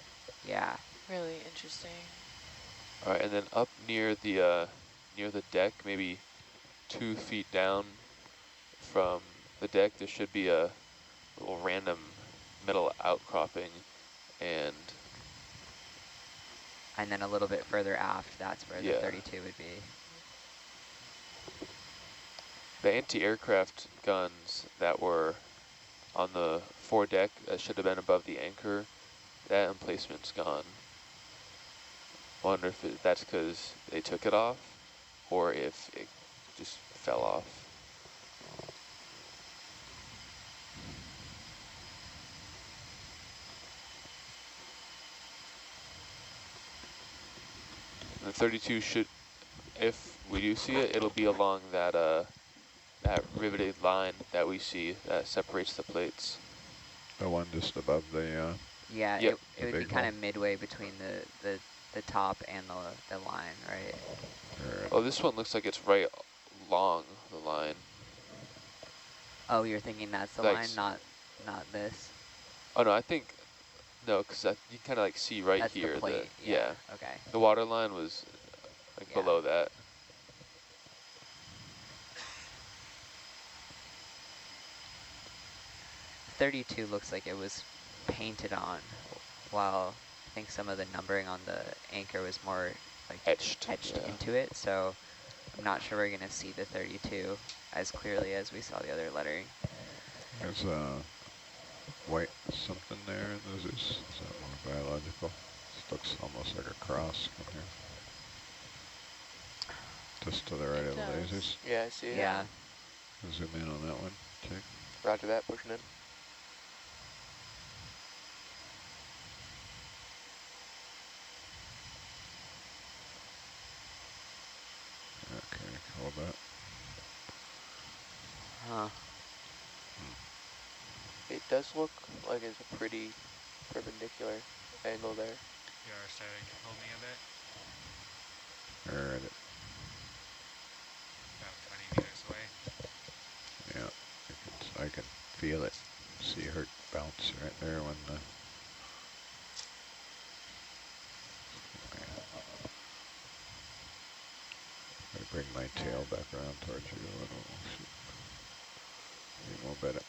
Yeah. Really interesting. All right, and then up near the deck, maybe 2 feet down from the deck, there should be a little random metal outcropping, and And then a little bit further aft, that's where Yeah. the 32 would be. the anti-aircraft guns that were on the foredeck that should have been above the anchor, that emplacement's gone. Wonder if that's because they took it off, or if it just fell off. The 32 should, if we do see it, it'll be along that that riveted line that we see that separates the plates. The one just above the, Yeah, Yep. it would be big kind hole. of midway between the top and the line, right? Oh, this one looks like it's right along the line. Oh, you're thinking that's the Like line, not this? Oh no, I think, no, because you can kind of like see right That's here. the plate, yeah. Okay. The water line was like Yeah. below that. The 32 looks like it was painted on, while I think some of the numbering on the anchor was more like Etched, yeah. into it, so I'm not sure we're gonna see the 32 as clearly as we saw the other lettering. there's white something there. Is that more biological? This looks almost like a cross from here. Just to the right of the does. lasers. Yeah, I see it. Yeah. Zoom in on that one, check. Roger that, pushing in. Okay, hold that. Huh. does look like it's a pretty perpendicular angle there. You're starting to pull me a bit, Alright, about 20 meters away. yeah, I can feel it. See Herc bounce right there when the... I bring my tail back around towards you a little. Be more better.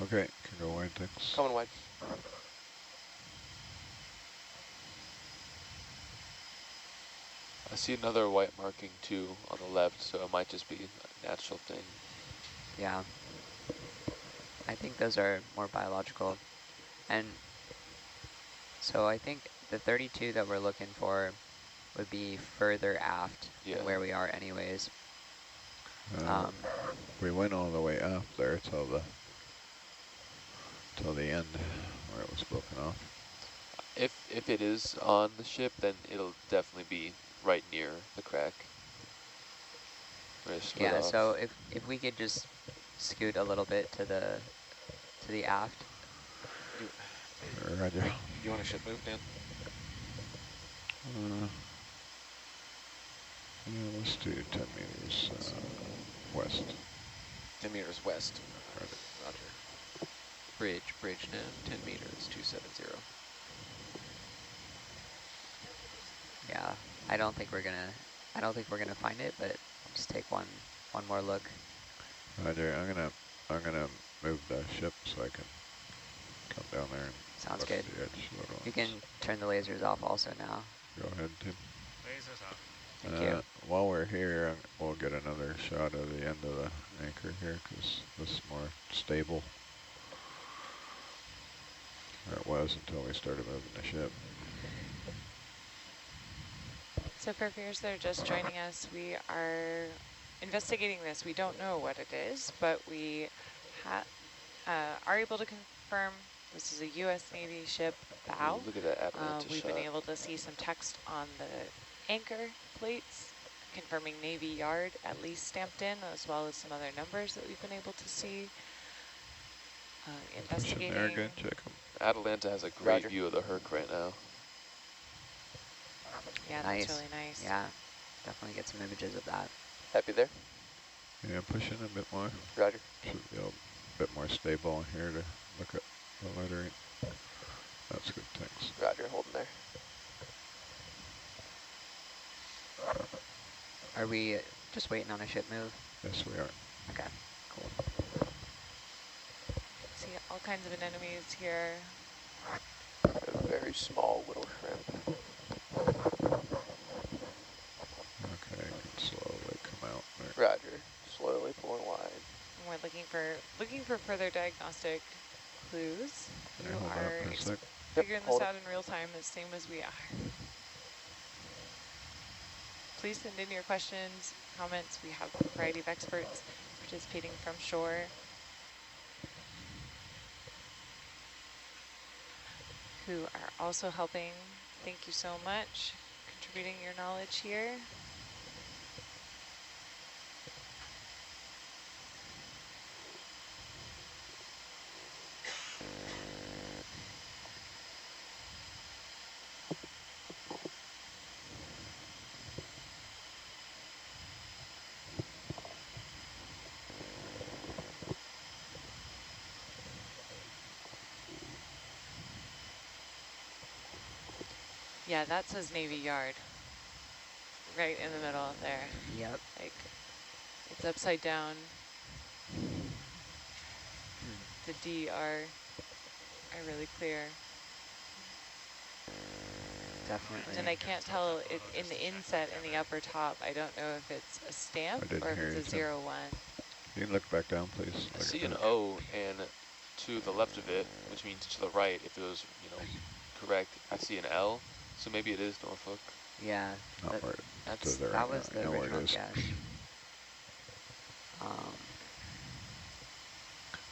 Okay, can go wide, thanks. Coming wide. I see another white marking too on the left, so it might just be a natural thing. Yeah. I think those are more biological. And so I think the 32 that we're looking for would be further aft than where we are anyways. We went all the way up there till the end where it was broken off. If it is on the ship, then it'll definitely be right near the crack. Yeah, so if we could just scoot a little bit to the aft. Roger. Do you want a ship move, Dan? Yeah, let's do 10 meters west. 10 meters west. Roger. Roger. Bridge nav, 10 meters, 270. Yeah, I don't think we're gonna find it, but just take one more look. Roger. I'm gonna move the ship so I can come down there and Sounds look good. at the edge a little. You can turn the lasers off also now. Go ahead, Tim. Lasers off. Thank you. While we're here, we'll get another shot of the end of the anchor here because this is more stable. Or it was until we started moving the ship. So for viewers that are just joining us, we are investigating this. We don't know what it is, but we are able to confirm this is a U.S. Navy ship bow. Look at that Atalanta We've shot. been able to see some text on the anchor plates, confirming Navy Yard at least stamped in, as well as some other numbers that we've been able to see. Investigating. There again, check them. Atalanta has a great view of the Herc right now. Yeah, Nice. that's really nice. Yeah, definitely get some images of that. Happy there? Yeah, push in a bit more. Roger. Should be a bit more stable in here to look at the lettering. That's good, thanks. Roger, holding there. Are we just waiting on a ship move? Yes, we are. Okay, cool. See all kinds of anemones here. A very small little shrimp. Okay, I can slowly come out there. Roger. Slowly pulling wide. And we're looking for further diagnostic clues. Can I You hold are on for a sec? figuring Hold this it. out in real time, the same as we are. Please send in your questions, comments. We have a variety of experts participating from shore. Who are also helping. Thank you so much, contributing your knowledge here. Yeah, that says Navy Yard. Right in the middle there. Yep. Like, it's upside down. The D are really clear. Definitely. And I can't tell it in the inset in the upper top. I don't know if it's a stamp or if it's a 0-1. You can look back down, please. I see an O, and to the left of it, which means to the right, if it was, correct, I see an L, so maybe it is Norfolk. Yeah, Not where that there, that was the know where it original is. guess.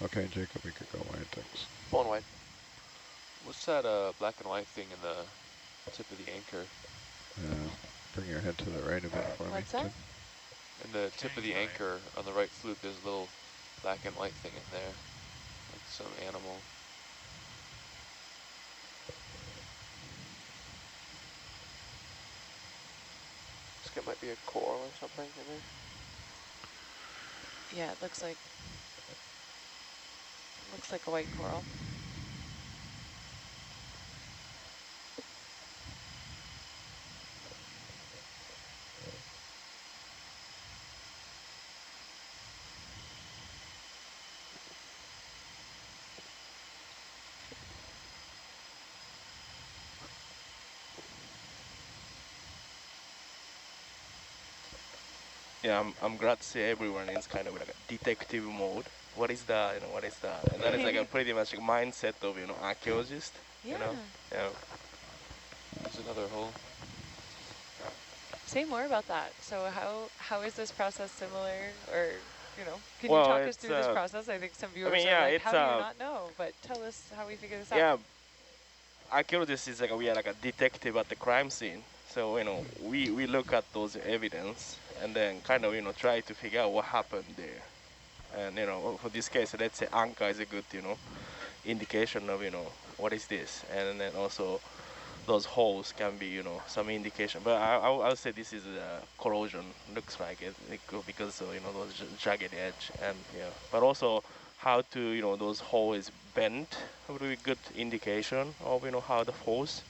Okay, Jacob, we could go wide, thanks. Pulling wide. What's that black and white thing in the tip of the anchor? Bring your head to the right a bit for What's me, that? Tim. In the tip of the anchor on the right fluke, there's a little black and white thing in there, like some animal. This might be a coral or something in there. Yeah, it looks like a white coral. Yeah, I'm glad to see everyone is kind of like a detective mode. What is that? You know, what is that? And that is like a pretty much like mindset of, you know, archaeologist. Yeah. You know, yeah. There's another hole. Say more about that. So how is this process similar, or can you Well, talk us it's through this process? I think some I viewers mean, are yeah, like, it's how do you not know? But tell us how we figure this out. yeah, archaeologist is like we are like a detective at the crime scene. So, you know, we look at those evidence and then kind of, you know, try to figure out what happened there. And, you know, for this case, let's say anchor is a good, you know, indication of, you know, what is this? And then also those holes can be, you know, some indication. But I'll say this is corrosion, looks like it because of, you know, those jagged edge. And, yeah, but also how to, you know, those holes bent would be a good indication of, you know, how the force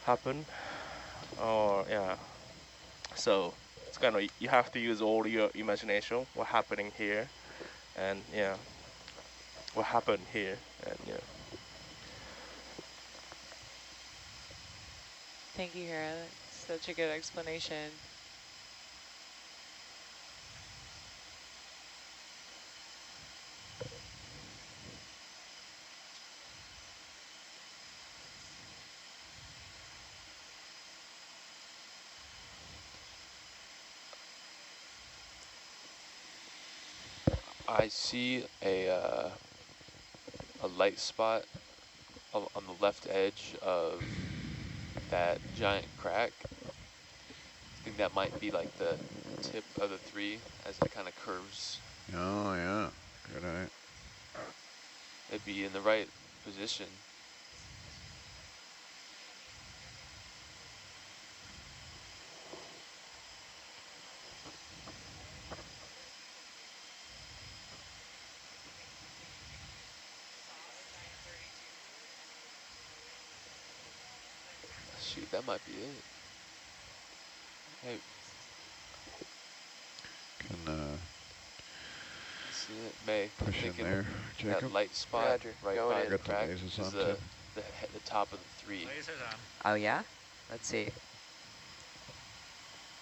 happen. Or, yeah, so it's kind of, you have to use all your imagination, what happening here, and yeah, what happened here, and yeah. Thank you, Hera. That's such a good explanation. I see a light spot on the left edge of that giant crack. I think that might be like the tip of the 3 as it kind of curves. Oh, yeah. Good eye. It'd be in the right position. Shoot, that might be it. Hey, Can see it? May, I'm push in thinking there, that Jacob. light spot Roger, right going by in. the Got the crack lasers is on too. the top of the 3. Lasers on. Oh yeah? Let's see.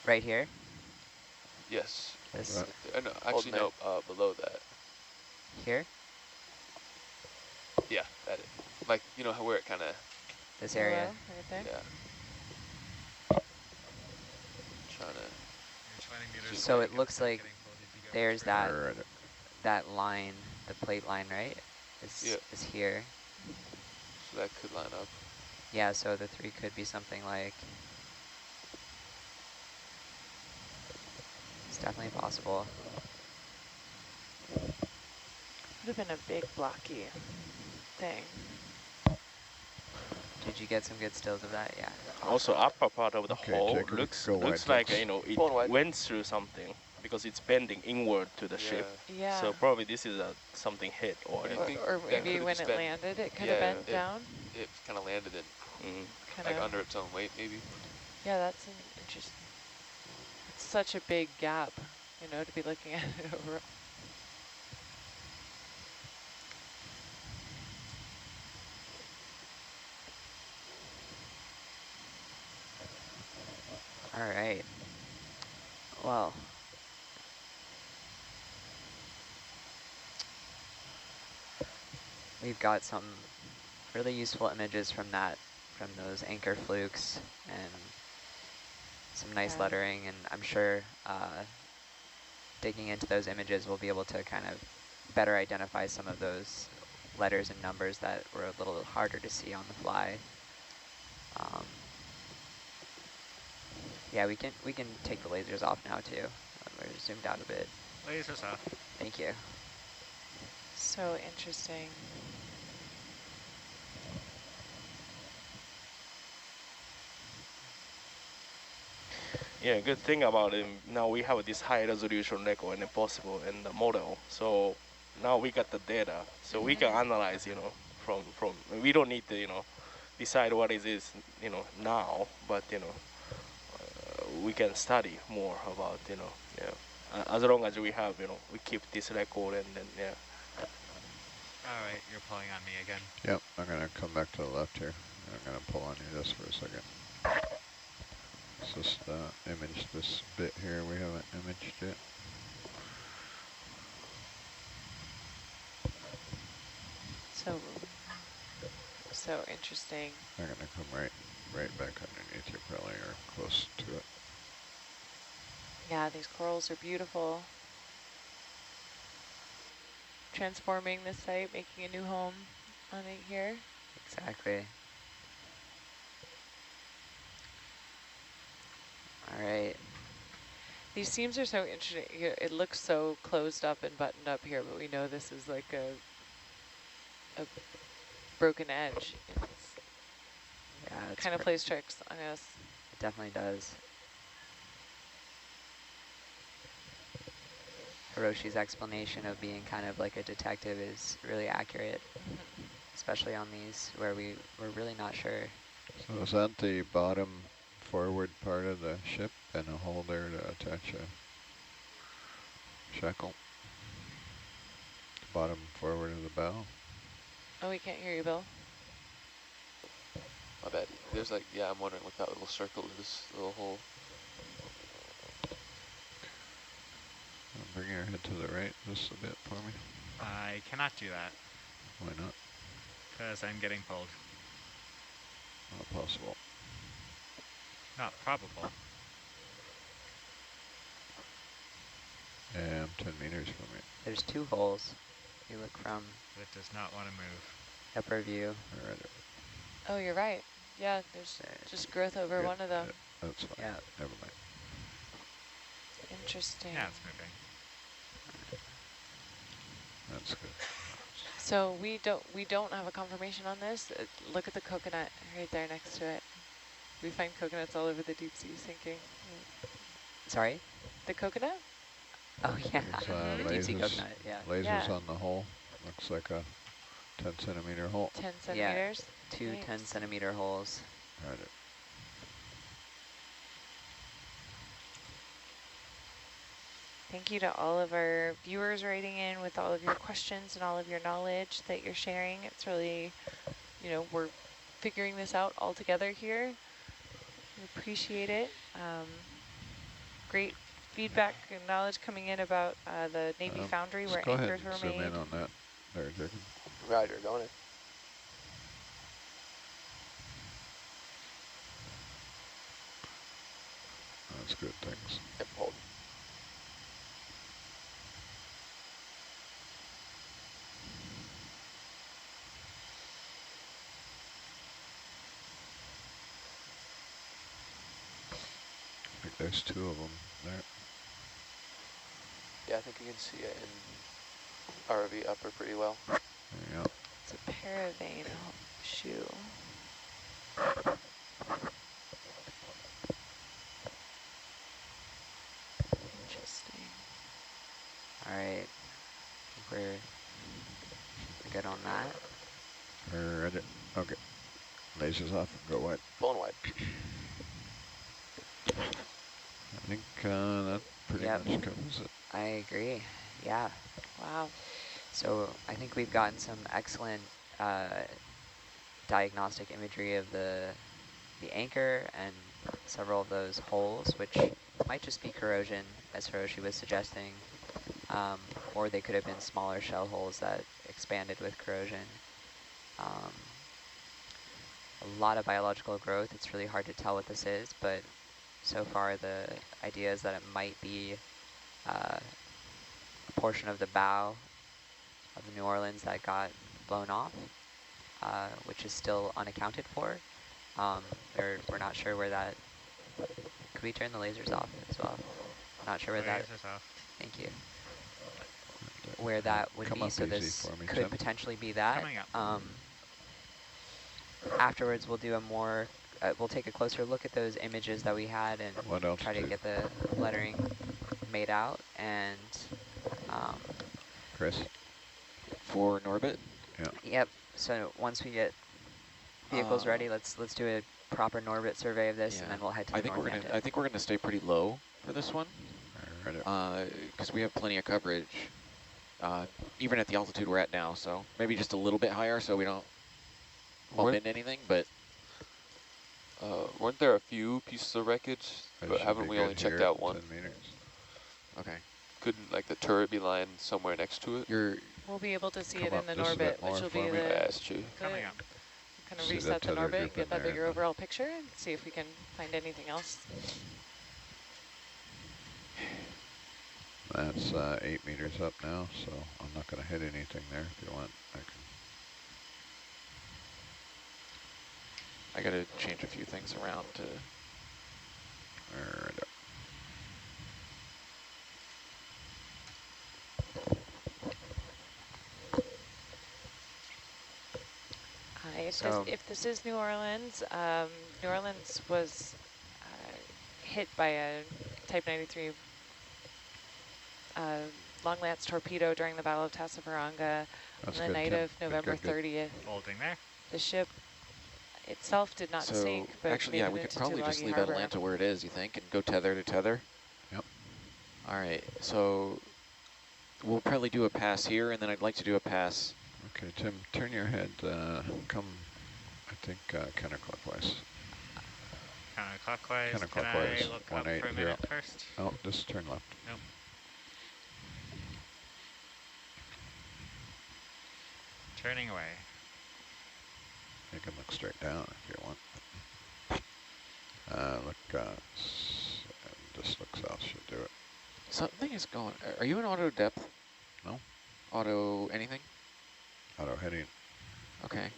Right here? Yes. This No, actually, no, below that. here? Yeah, that is. Like, you know how where it kind of, This Below, area? right there. yeah. Trying to, You're 20 meters Zoom So away. in. it looks like Getting full. Did you go there's for three? that line, the plate line, right? Yeah. Is here. So that could line up. Yeah, so the 3 could be something like, it's definitely possible. Would have been a big blocky thing. Did you get some good stills of that? Yeah. Also, upper part of the Okay, hole Jacob, looks go wide like, jets. you know, it Pulling wide. went through something because it's bending inward to the ship. Yeah. So probably this is something hit or, What do you you know. think? Or That maybe could've when just it been, landed, it could yeah, have bent down. it kind of landed in, Kind like of. under its own weight, maybe. Yeah, that's an interesting. It's such a big gap, to be looking at it over. All right. Well, we've got some really useful images from those anchor flukes, and some nice Yeah. lettering, and I'm sure digging into those images we'll be able to kind of better identify some of those letters and numbers that were a little harder to see on the fly. Yeah, we can take the lasers off now too. We're zoomed out a bit. Lasers off. Thank you. So interesting. Yeah, good thing about it, now we have this high resolution record and possible in the model. So now we got the data, so we can analyze, from we don't need to, decide what is this, now, but we can study more about, yeah. As long as we have, we keep this record and then, yeah. All right, you're pulling on me again. Yep, I'm going to come back to the left here. I'm going to pull on you just for a second. Let's just image this bit here we haven't imaged yet. So interesting. I'm going to come right back underneath you probably, or close to it. Yeah, these corals are beautiful. Transforming the site, making a new home on it here. Exactly. All right. These seams are so interesting. It looks so closed up and buttoned up here, but we know this is like a broken edge. It's Yeah, it's kind of plays tricks on us. it definitely does. Hiroshi's explanation of being kind of like a detective is really accurate, especially on these where we're really not sure. So is that the bottom forward part of the ship and a hole there to attach a shackle? Bottom forward of the bow? Oh, we can't hear you, Bill. My bad. There's like, yeah, I'm wondering what that little circle is, little hole. Bring your head to the right just a bit for me. I cannot do that Why not? because I'm getting pulled. Not possible. Not probable. Yeah, I'm 10 meters from it. There's 2 holes. You look from It does not want to move. upper view. All right. Oh, you're right. Yeah, there's just growth over Good. one of them. That's fine. Yeah. Never mind. Interesting. Yeah, it's moving. That's good. So we don't have a confirmation on this. Look at the coconut right there next to it. We find coconuts all over the deep sea sinking. Sorry? The coconut? Oh, yeah. There's Deep sea lasers, coconut, yeah. lasers Yeah. on the hole. Looks like a 10 centimeter hole. 10 Yeah, centimeters? 2 Nice. 10-centimeter holes. Right. Thank you to all of our viewers writing in with all of your questions and all of your knowledge that you're sharing. It's really, we're figuring this out all together here. We appreciate it. Great feedback and knowledge coming in about the Navy Foundry where Go ahead anchors and were zoom made. in on that. There, Jacob. Roger, going in. That's good, thanks. Yep, hold. I think there's 2 of them there. Yeah, I think you can see it in ROV upper pretty well. There you go. It's a paravane shoe. Interesting. All right. I think we're good on that. Ready. Okay. Lasers off. Go wide. Pulling wide. I think that pretty much covers it. I agree. Yeah. Wow. So I think we've gotten some excellent diagnostic imagery of the anchor and several of those holes, which might just be corrosion, as Hiroshi was suggesting, or they could have been smaller shell holes that expanded with corrosion. A lot of biological growth. It's really hard to tell what this is, but so far the idea is that it might be a portion of the bow of the New Orleans that got blown off, which is still unaccounted for. We're not sure where that... Could we turn the lasers off as well? Not sure where that... Lasers off. Thank you. where that would Come be. up So easy this for me, could Tim. potentially be that. Coming up. Afterwards, we'll do a more, we'll take a closer look at those images that we had and What try to altitude? get the lettering made out. And Chris? For NORBIT? Yeah. yep. So once we get vehicles ready, let's do a proper NORBIT survey of this, Yeah. and then we'll head to I the think north we're gonna. end. I think we're gonna stay pretty low for this one, Alright. because we have plenty of coverage, even at the altitude we're at now. So maybe just a little bit higher, so we don't bump Weren't, into anything. But weren't there a few pieces of wreckage? That But should haven't be we good only checked here out at one? 10 meters. okay, Couldn't like the turret be lying somewhere next to it? you're We'll be able to see Come it in up the just a bit NORBIT, more which will for be me. the, Yeah, that's true. Coming up. kind of See that reset the tether NORBIT, group get in that there, bigger and overall picture, and see if we can find anything else. That's 8 meters up now, so I'm not going to hit anything there. If you want, I can. I gotta change a few things around to. Alright. If this is New Orleans, New Orleans was hit by a Type 93 long lance torpedo during the Battle of Tassavaranga on the good, night Tim. of November Good. 30th. Holding there. The ship itself did not So sink, but actually, made yeah, it we could into probably just Tulagi leave Harbor. Atalanta where it is. You think, and go tether to tether. Yep. All right, so we'll probably do a pass here, and then I'd like to do a pass. Okay, Tim, turn your head. Come, I think, counterclockwise. Counterclockwise. Can Counterclockwise. I look up for a minute first? Oh, just turn left. Nope. Turning away. You can look straight down if you want. Just look south should do it. Something is going. Are you in auto depth? No. Auto anything? Auto heading. Okay.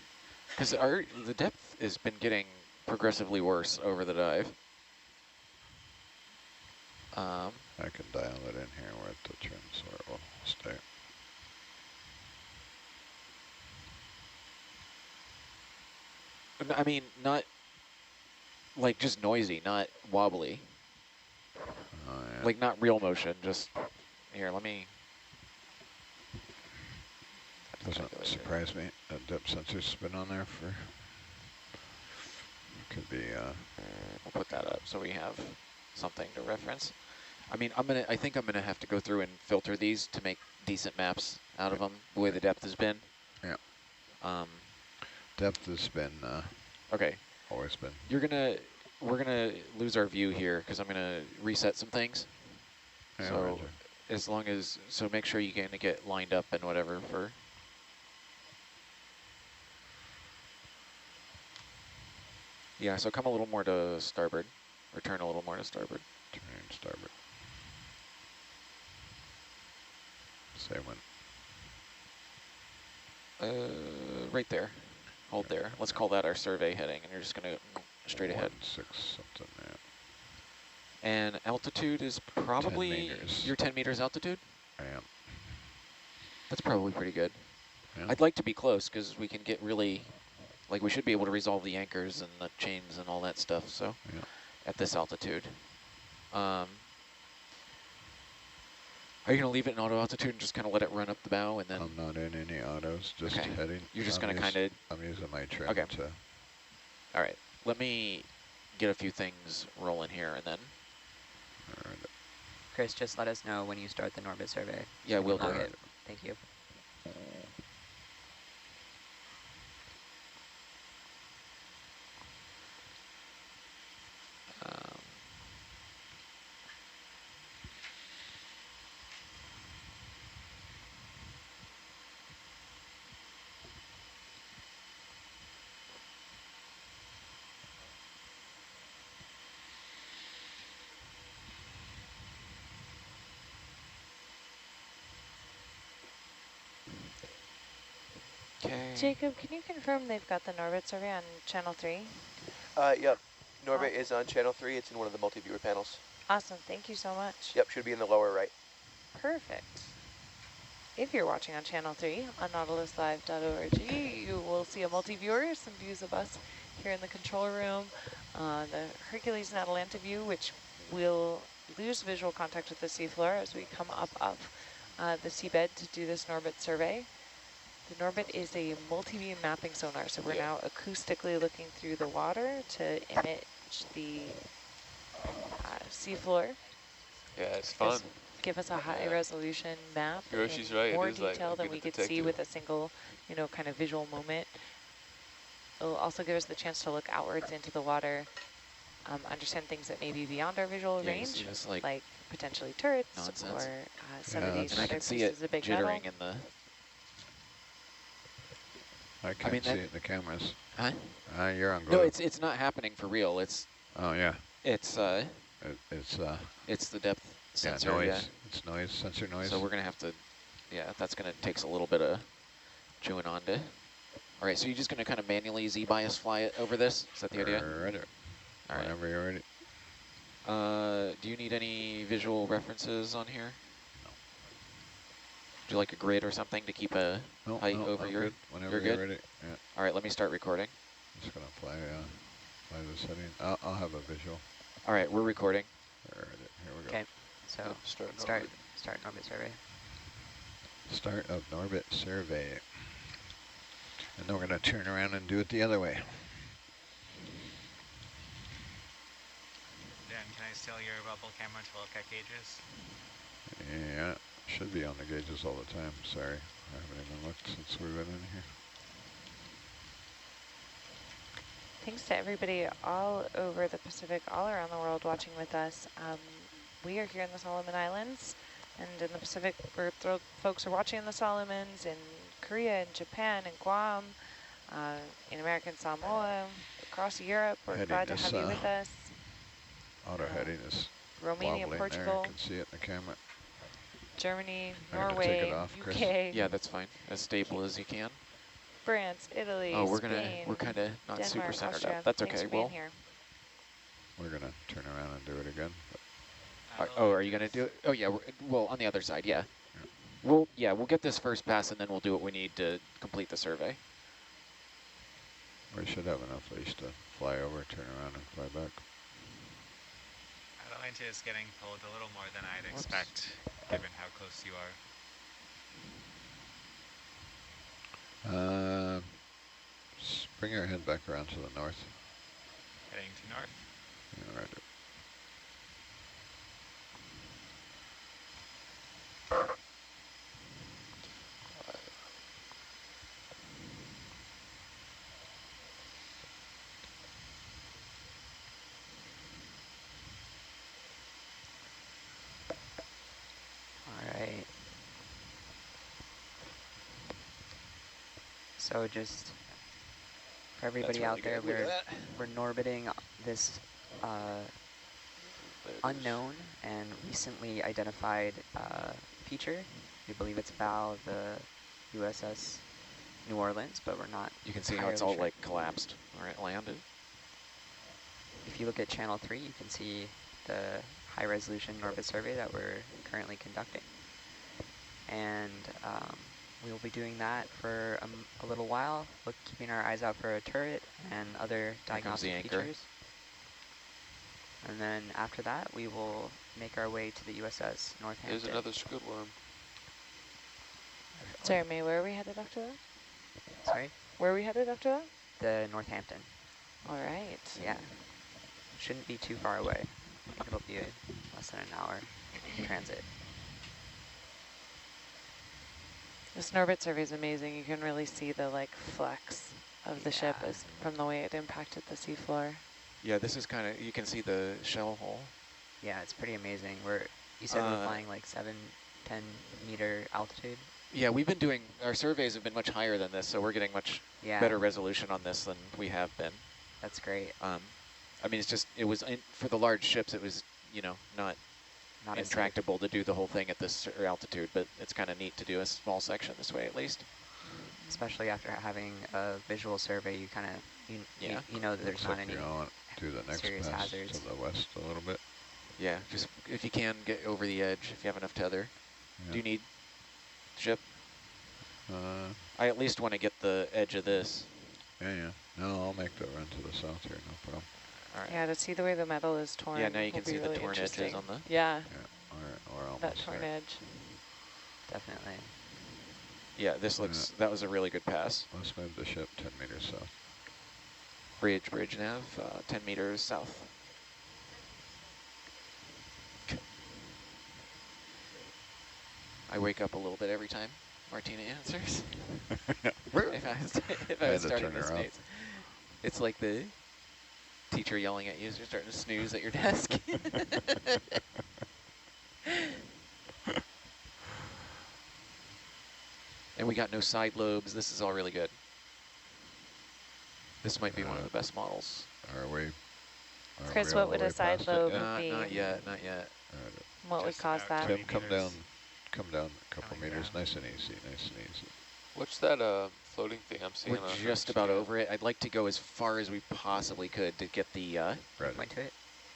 Because the depth has been getting progressively worse over the dive. I can dial it in here where the trim so it will stay. I mean, not like just noisy, not wobbly. Oh, yeah. Like not real motion, just here, let me. Doesn't surprise me. That depth sensor's been on there for, could be, We'll put that up so we have something to reference. I mean, I think I'm gonna have to go through and filter these to make decent maps out of them, the way the depth has been. Yeah. Depth has been, Okay. always been. We're gonna lose our view here because I'm gonna reset some things. Yeah, So roger. as long as, so make sure you kind of get lined up and whatever for. Yeah, so come a little more to starboard, or turn a little more to starboard. Turn starboard. Say when. Right there. Hold there. Let's call that our survey heading, and you're just gonna straight ahead. 1.6 something, yeah. And altitude is probably 10 meters. your 10 meters altitude? I am. That's probably pretty good. Yeah. I'd like to be close because we can get really, like we should be able to resolve the anchors and the chains and all that stuff, so Yeah. at this altitude. Are you going to leave it in auto altitude and just kind of let it run up the bow and then? I'm not in any autos, just Okay. heading. You're just going to kind of. I'm using my trim Okay. to. All right. Let me get a few things rolling here and then. All right. Chris, just let us know when you start the NORBIT survey. Yeah, we'll do log it. it. Thank you. Okay. Jacob, can you confirm they've got the NORBIT survey on channel 3? Yep. NORBIT is on channel 3. It's in one of the multi-viewer panels. Awesome. Thank you so much. Yep, should be in the lower right. Perfect. If you're watching on channel 3 on nautiluslive.org, you will see a multi-viewer, some views of us here in the control room, the Hercules and Atalanta view, which will lose visual contact with the seafloor as we come up the seabed to do this NORBIT survey. The NORBIT is a multi-beam mapping sonar, so we're now acoustically looking through the water to image the seafloor. Yeah, it's fun. Give us a high resolution map Hiroshi's in right, more it is like detail than looking we at the could see detective. with a single, kind of visual moment. It'll also give us the chance to look outwards into the water, understand things that may be beyond our visual Yeah, you range, see this like potentially turrets nonsense. or some Yeah, of these And I other can see it pieces of big jittering metal. in the... I can't see it in the cameras. Huh? You're on No, glue. it's not happening for real. It's Oh, yeah. it's It's the depth yeah, sensor. noise. Yeah. It's noise, sensor noise. So we're gonna have to, that's gonna takes a little bit of chewing on to. All right, so you're just gonna kind of manually Z-bias fly it over this? Is that the idea? Right. All right. Whenever you're ready. Do you need any visual references on here? Would you like a grid or something to keep a height over I'm your? good. Whenever You're you're good. ready. Yeah. All right, let me start recording. Just gonna fly the setting. I'll have a visual. All right, we're recording. Here we go. Okay, so start NORBIT survey. Start of NORBIT survey. And then we're gonna turn around and do it the other way. Dan, can I steal your bubble camera to look at gauges? Yeah, should be on the gauges all the time. Sorry, I haven't even looked since we've been in here. Thanks to everybody all over the Pacific, all around the world watching with us. We are here in the Solomon Islands, and in the Pacific, we're thrilled folks are watching in the Solomons, in Korea, and Japan, and Guam, in American Samoa, across Europe. We're glad to have you with us. Auto heading is Romania, wobbling Portugal, there. You can see it in the camera. Germany, I'm gonna Norway, take it off, Chris. UK, Yeah, that's fine. As stable as you can. France, Italy, Oh, we're Spain, kind of not Denmark, super centered Austria. up. That's Thanks okay. for being here. We're gonna turn around and do it again. Are you gonna do it? Oh yeah. Well, on the other side, yeah. We'll get this first pass, and then we'll do what we need to complete the survey. We should have enough leash to fly over, turn around, and fly back. Atalanta is getting pulled a little more than I'd expect, given how close you are. Bring your head back around to the north. Heading to north. Yeah, right. All right. So just for everybody really out there, good. Look at we're NORBITing this unknown and recently identified feature. We believe it's about the USS New Orleans, but we're not. You can see how it's all like collapsed where it landed. If you look at channel 3, you can see the high resolution NORBIT survey that we're currently conducting. And we will be doing that for a little while, keeping our eyes out for a turret and other diagnostic features. And then after that, we will make our way to the USS Northampton. There's another squid worm. Sorry, May, where are we headed after that? Sorry? Where are we headed after that? The Northampton. All right. Yeah. Shouldn't be too far away. It'll be less than an hour transit. This NORBIT survey is amazing. You can really see the flex of the ship as from the way it impacted the seafloor. Yeah, this is kind of, you can see the shell hole. Yeah, it's pretty amazing. You said we're flying like 7-10 meter altitude? Yeah, we've been doing, our surveys have been much higher than this, so we're getting much better resolution on this than we have been. That's great. I mean, it's just, it was, for the large ships, it was, not intractable to do the whole thing at this altitude, but it's kind of neat to do a small section this way at least. Especially after having a visual survey, you kind of, you know that there's not any do the next serious pass hazards. to the west a little bit. Yeah, just if you can get over the edge, if you have enough tether. Yeah. Do you need ship? I at least want to get the edge of this. Yeah. No, I'll make the run to the south here, no problem. All right. Yeah, to see the way the metal is torn. Yeah, now you will can be see the really torn interesting. edges on the. Yeah, Yeah, we're that almost torn there. edge. Definitely. Yeah, this looks. That was a really good pass. Let's move the ship 10 meters south. Bridge nav, 10 meters south. I wake up a little bit every time Martina answers. if I was starting this space. It's like the teacher yelling at you as you're starting to snooze at your desk. And we got no side lobes. This is all really good. This might be one of the best models. Are we? Chris, what would a side lobe be? Not yet, not yet. What would cause that? Tim, come down a couple Coming meters, down. nice and easy. What's that floating thing I'm seeing? We're just about over it. I'd like to go as far as we possibly could to get the... Right. Point to it.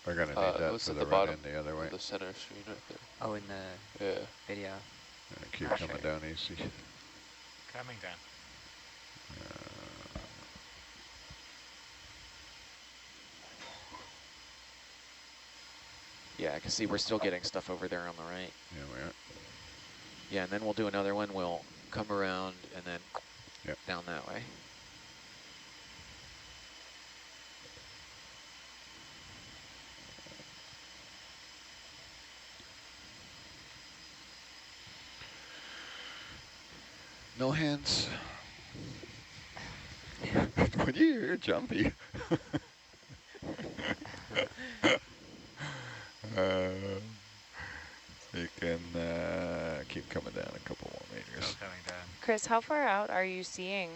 We're going to need that what's for at the the run bottom in the other way. of the center screen right there? Oh, in the Yeah. video. Keep Not coming sure. down easy. Coming down. Yeah, I can see we're still getting stuff over there on the right. Yeah, we are. Yeah, and then we'll do another one. We'll come around and then down that way. No hands. When you hear jumpy. You can keep coming down a couple more meters. Still coming down. Chris, how far out are you seeing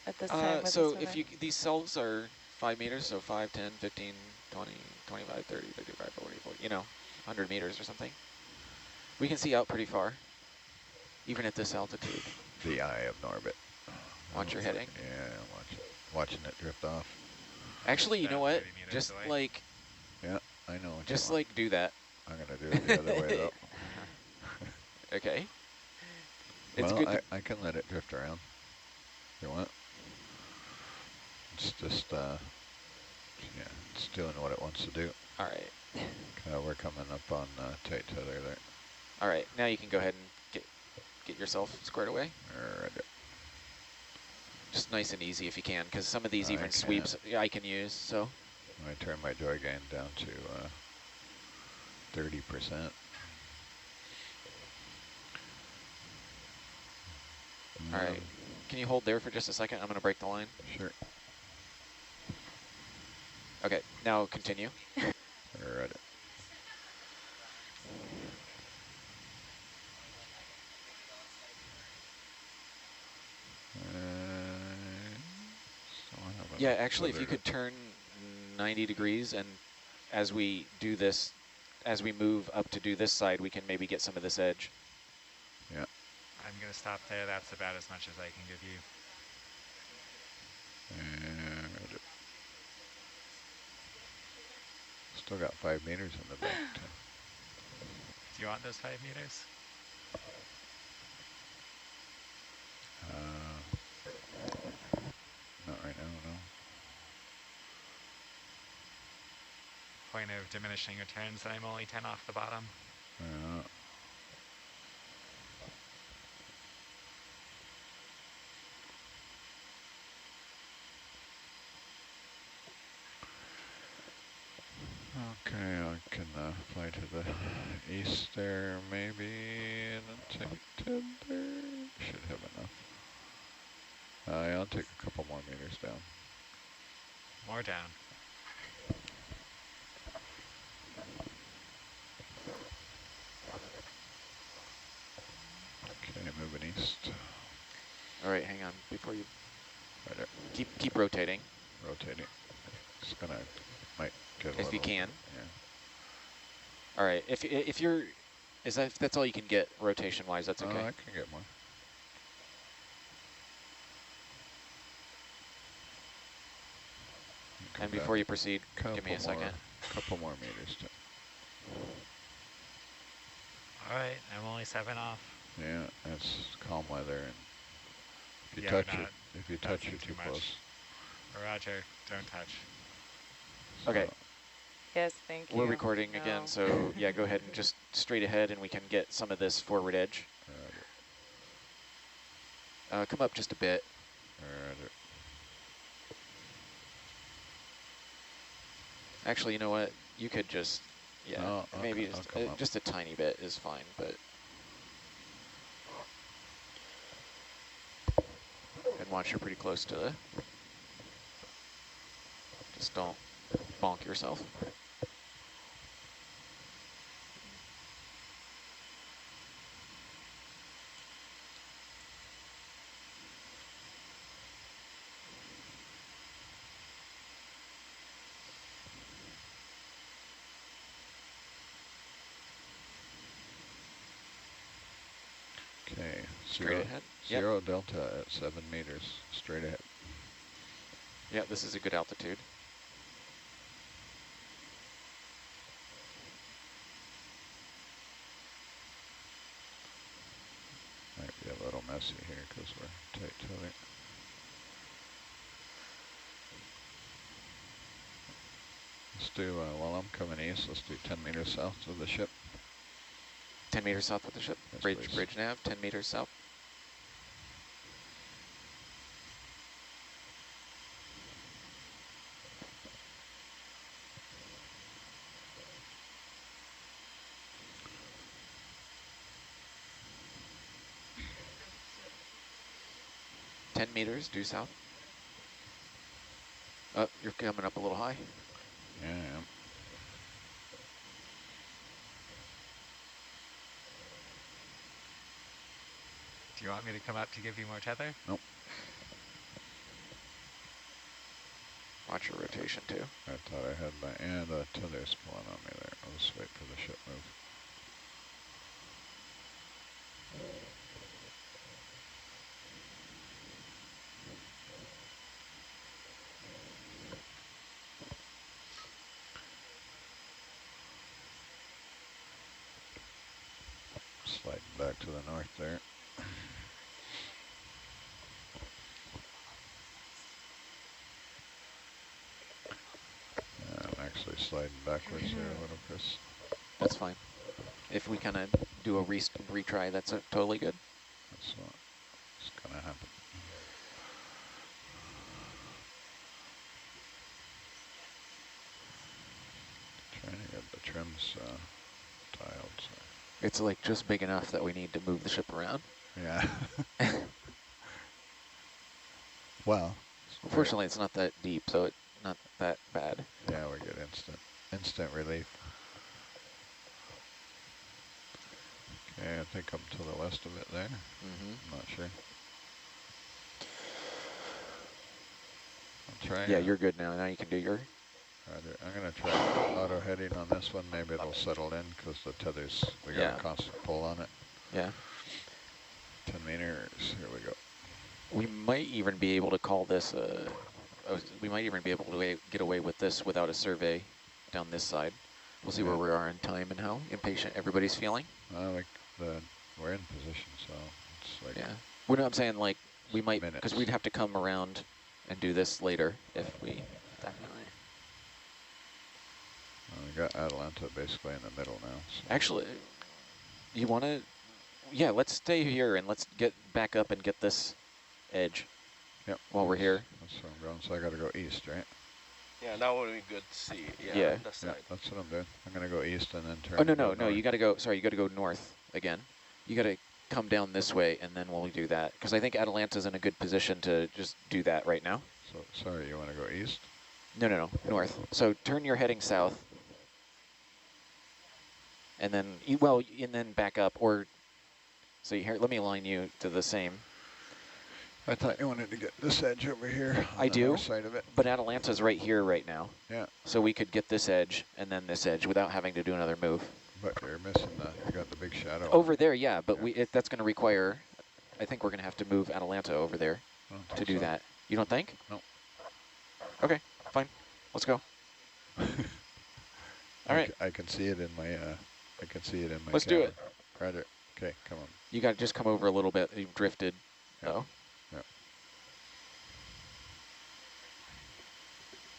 at this time? With So this if you these cells are 5 meters, so 5, 10, 15, 20, 25, 30, 55, 40, 40, 100 meters or something. We can see out pretty far, even at this altitude. The eye of NORBIT. Watch your heading. Yeah, watching it drift off. Actually, you know what? 30 meters Just away. like, Yeah, I know what just you want. like do that. I'm going to do it the other way though. Okay. It's well, good. I can let it drift around. You want? It's just, it's doing what it wants to do. All right. We're coming up on tight tether there. All right. Now you can go ahead and get yourself squared away. All right. Just nice and easy if you can, because some of these I even can. sweeps I can use. So. I turn my joy gain down to 30%. All right. Can you hold there for just a second? I'm going to break the line. Sure. Okay. Now continue. All right. Yeah, actually, if you could turn 90 degrees, and as we do this, as we move up to do this side, we can maybe get some of this edge. Yeah. I'm going to stop there. That's about as much as I can give you. And still got 5 meters in the bank. Do you want those 5 meters? Not right now, no. Point of diminishing returns, and I'm only 10 off the bottom. Okay, I can fly to the east there, maybe, and then take tether. Should have enough. Yeah, I'll take a couple more meters down. More down. Okay, moving east. All right, hang on before you Right there. keep rotating. Rotating. It's gonna might get a If you little, can. Yeah. All right, if you're, if that's all you can get rotation wise, that's okay. I can get more. And before you proceed, give me a second. Couple more meters. All right, I'm only 7 off. Yeah, it's calm weather, and if you Yeah, touch it, not if you touch, bouncing you're too too much. close. Roger, don't touch. Okay, So, Yes, thank we're you. recording again, No. so yeah, go ahead and just straight ahead and we can get some of this forward edge. roger, Come up just a bit. roger. Actually, you know what? You could just, yeah, No, maybe I'll come up. just a tiny bit is fine, but. And watch, you're pretty close to the, just don't bonk yourself. Okay, Straight ahead. Yep. 0 delta at 7 meters, straight ahead. Yeah, this is a good altitude. Might be a little messy here because we're tight to it. Let's do, while I'm coming east, let's do 10 meters south of the ship. 10 meters south of the ship. Yes, Bridge, please. bridge nav, 10 meters south. Meters due south. Oh, you're coming up a little high. Yeah, I am. Do you want me to come up to give you more tether? Nope. Watch your rotation too. I thought I had my, and the tether's pulling on me there. I'll just wait for the ship move. Sliding back to the north there. I'm actually sliding backwards here a little, Chris. That's fine. If we kind of do a retry, that's totally good. That's what's gonna happen. Trying to get the trims tiled. So. It's like just big enough that we need to move the ship around. Yeah. Well. Unfortunately, it's not that deep, so it's not that bad. Yeah, we get instant relief. Okay, I think I'm to the west of it there. I'm not sure. I'll try. Yeah, you're good now. Now you can do your. I'm going to try auto heading on this one. Maybe it'll settle in because the tether's, we got a constant pull on it. Yeah. 10 meters, here we go. We might even be able to call this, we might even be able to get away with this without a survey down this side. We'll see where we are in time and how impatient everybody's feeling. We're in position, so it's like... Yeah. Well, no, I'm saying like we might, because we'd have to come around and do this later if we... Definitely. We got Atalanta basically in the middle now. So. Actually, you want to... Yeah, let's stay here and let's get back up and get this edge. Yep. While we're here. That's where I'm going, so I got to go east, right? Yeah, now would be good to see. Yeah. That side. Yeah, that's what I'm doing. I'm going to go east and then turn. Oh, no, you got to go, sorry, you got to go north again. You got to come down this way and then we'll do that. Because I think Atalanta's in a good position to just do that right now. So, sorry, you want to go east? No, north. So turn your heading south. And then, and then back up, or, so here, let me align you to the same. I thought you wanted to get this edge over here. I do, side of it. But Atalanta's right here right now. Yeah. So we could get this edge and then this edge without having to do another move. But you're missing you got the big shadow. Over there, yeah, but that's going to require, I think we're going to have to move Atalanta over there to do that. You don't think? No. Okay, fine. Let's go. All right. I can see it in my, Let's do it. Roger. Okay, come on. You got to just come over a little bit. You've drifted, though. Yep.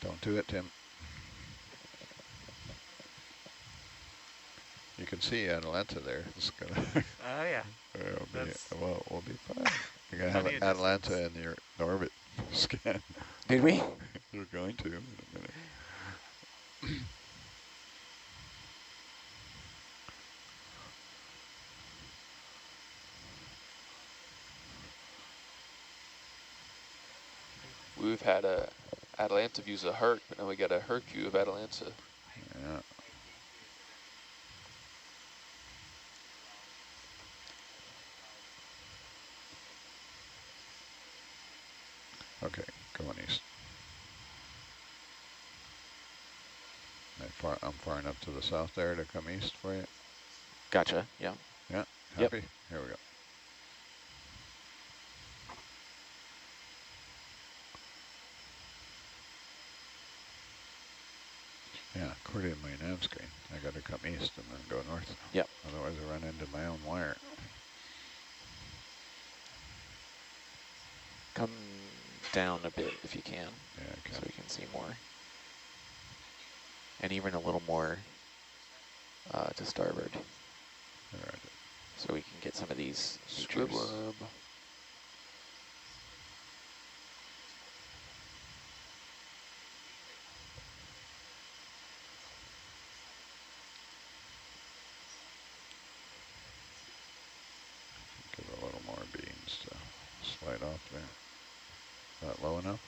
Don't do it, Tim. You can see Atalanta there. It's gonna Oh yeah. we'll be fine. You're gonna have Plenty of Atalanta distance. in your NORBIT scan. Did we? You're going to in a minute. We've had a Atalanta views of Herc, but now we got a Herc view of Atalanta. Yeah. Okay, come on east. I'm far enough to the south there to come east for you. Gotcha, yeah. Yeah, Yep. happy? Here we go. Yeah, according to my nav screen, I got to come east and then go north. Yep. Otherwise I run into my own wire. Come down a bit if you can, Yeah, I so can. we can see more. And even a little more to starboard, Right. so we can get some of these features. Scribbler. Give it a little more beans to slide off there. Is that low enough?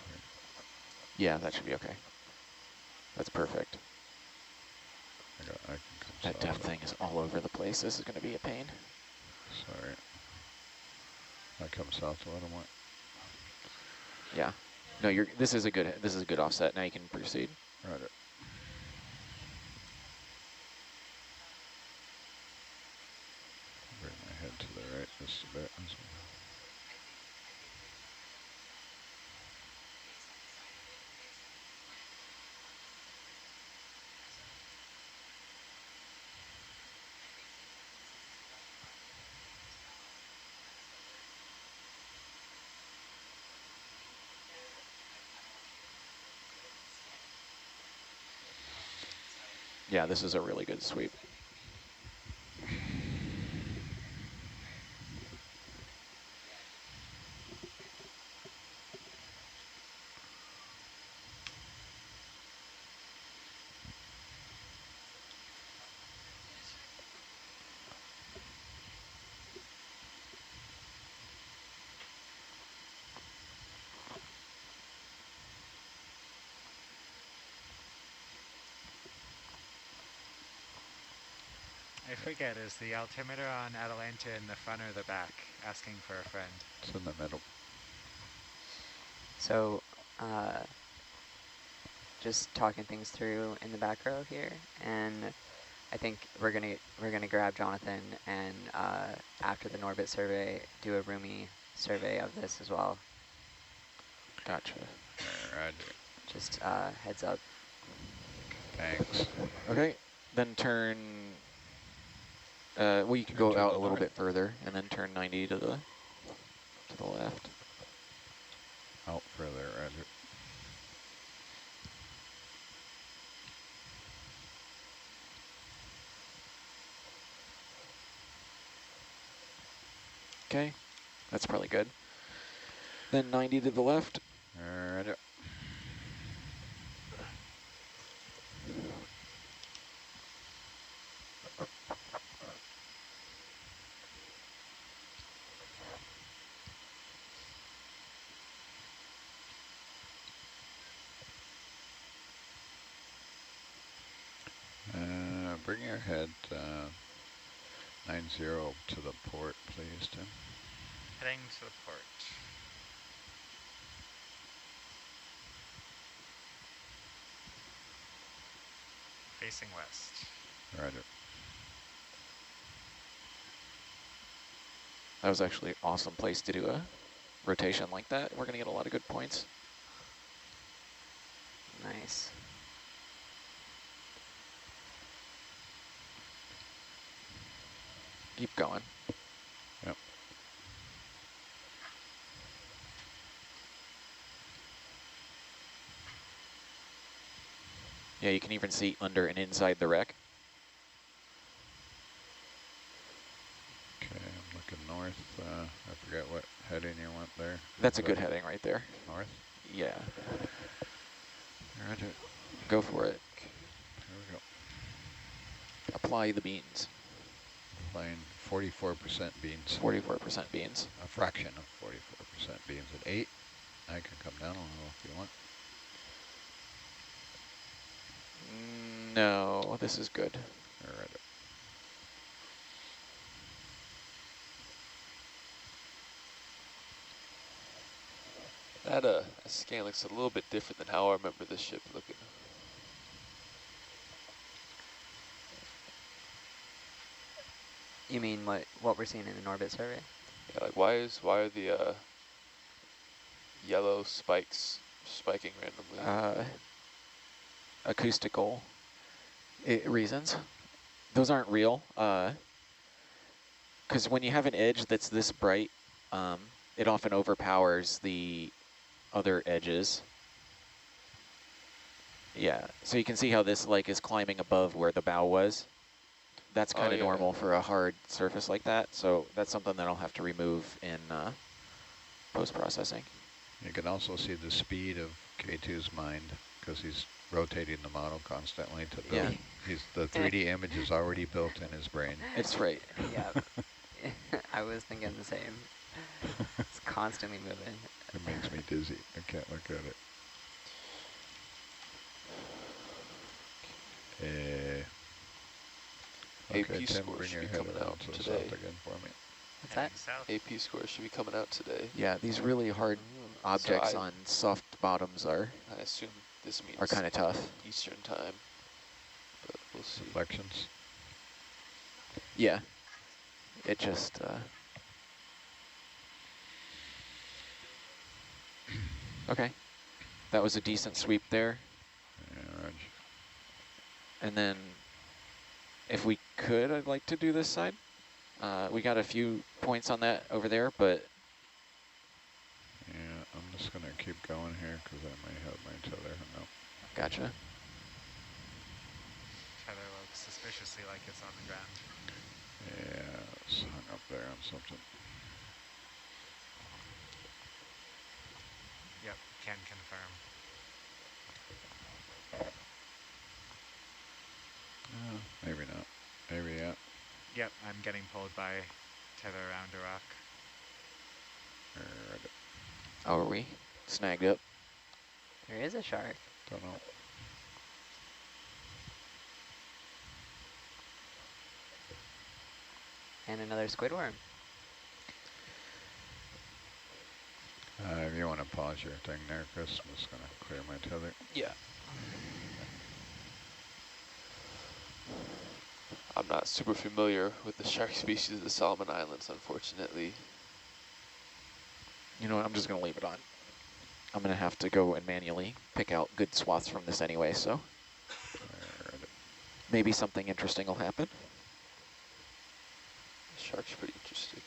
Yeah, that should be okay. That's perfect. I can come That south depth up. thing is all over the place. This is going to be a pain. Sorry. I come south a little more. Yeah. No, this is a good offset. Now you can proceed. Right. Bring my head to the right just a bit. Yeah, this is a really good sweep. I forget, is the altimeter on Atalanta in the front or the back? Asking for a friend. It's in the middle. So, just talking things through in the back row here, and I think we're gonna grab Jonathan and after the NORBIT survey, do a RUMI survey of this as well. Gotcha. Roger. Just heads up. Thanks. Okay, then turn. Well, you can go Turn out to a little north. bit further, and then turn 90 to the left. Out further, Roger. Okay, that's probably good. Then 90 to the left. Roger. Bring your head 90 to the port, please, Tim. Heading to the port. Facing west. Roger. That was actually an awesome place to do a rotation like that. We're going to get a lot of good points. Nice. Keep going. Yeah, you can even see under and inside the wreck. Okay, I'm looking north. I forget what heading you want there. That's a good heading right there. North? Yeah. Roger. Go for it. Here we go. Apply the beans. Applying 44% beans. 44% beans. A fraction of 44% beans at 8. I can come down a little if you want. No, this is good. All right. That scan looks a little bit different than how I remember this ship looking. You mean what we're seeing in the NORBIT survey? Yeah, like why are the yellow spikes spiking randomly? Acoustical reasons. Those aren't real. Because when you have an edge that's this bright, it often overpowers the other edges. Yeah, so you can see how this like is climbing above where the bow was. That's kind of normal for a hard surface like that. So that's something that I'll have to remove in post-processing. You can also see the speed of K2's mind because he's rotating the model constantly to build. Yeah. The 3D image is already built in his brain. It's right. Yeah. I was thinking the same. It's constantly moving. It makes me dizzy. I can't look at it. Okay, AP Tim, score bring should your be head coming around out to the today. south again for me. What's that? South. AP score should be coming out today. Yeah, these really hard objects on soft bottoms I assume this means are kind of tough. Eastern time, but we'll see. Reflections. Yeah, it just okay. That was a decent sweep there. Yeah, Raj. And then if we could, I'd like to do this side. We got a few points on that over there, but Yeah, I'm just going to keep going here because I may have my tether hung up. gotcha. Tether looks suspiciously like it's on the ground. Yeah, it's hung up there on something. Yep, can confirm. Maybe not. Maybe yeah. Yep, I'm getting pulled by tether around a rock. Right. Oh, are we snagged up? There is a shark. Don't know. And another squidworm. If you want to pause your thing there, Chris, I'm just going to clear my tether. Yeah. I'm not super familiar with the shark species of the Solomon Islands, unfortunately. You know what, I'm just going to leave it on. I'm going to have to go and manually pick out good swaths from this anyway, so Right. maybe something interesting will happen. The shark's pretty interesting.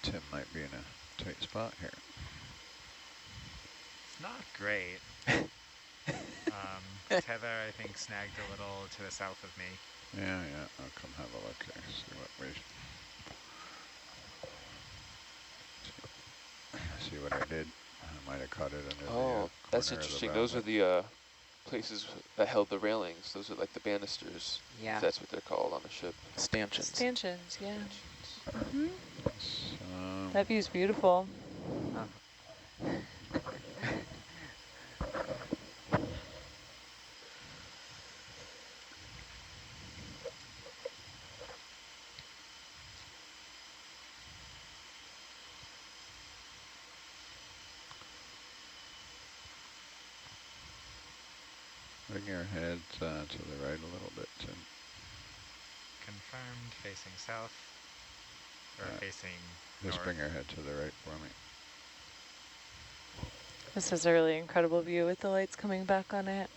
Tim might be in a tight spot here. It's not great. Tether, I think, snagged a little to the south of me. Yeah, I'll come have a look here, see what see what I did. I might have caught it under the that's corner interesting. of the Those are the places that held the railings. Those are like the banisters. Yeah. That's what they're called on a ship. Stanchions. Stanchions, yeah. So, That view's beautiful. Oh. bring your head to the right a little bit, Tim. Confirmed, facing south. Or facing Just north. bring your head to the right for me. This is a really incredible view with the lights coming back on it.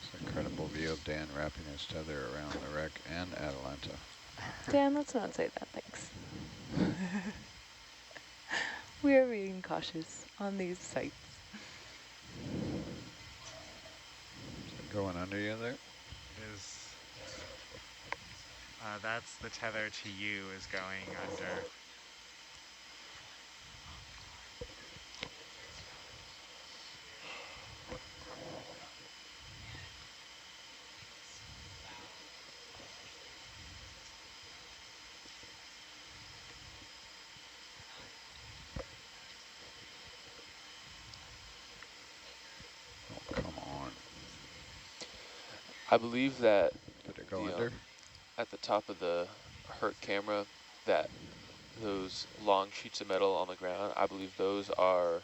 So incredible view of Dan wrapping his tether around the wreck and Atalanta. Dan, let's not say that, thanks. We are being cautious on these sites. Is it going under you there? Is that's the tether to you is going under. Oh, come on. I believe that Did it go the under? at the top of the Herc camera, that those long sheets of metal on the ground, I believe those are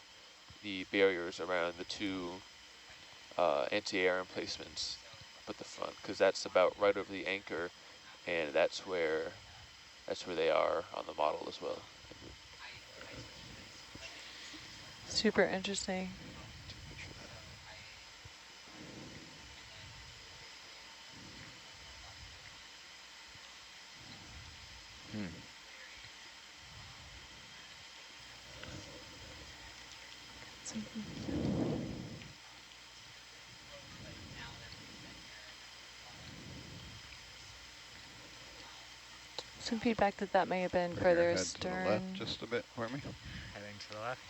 the barriers around the two anti-air emplacements up at the front, because that's about right over the anchor, and that's where they are on the model as well. Super interesting. Take a picture of that. Some feedback that that may have been Bring your further head to the left astern. just a bit for me. Heading to the left.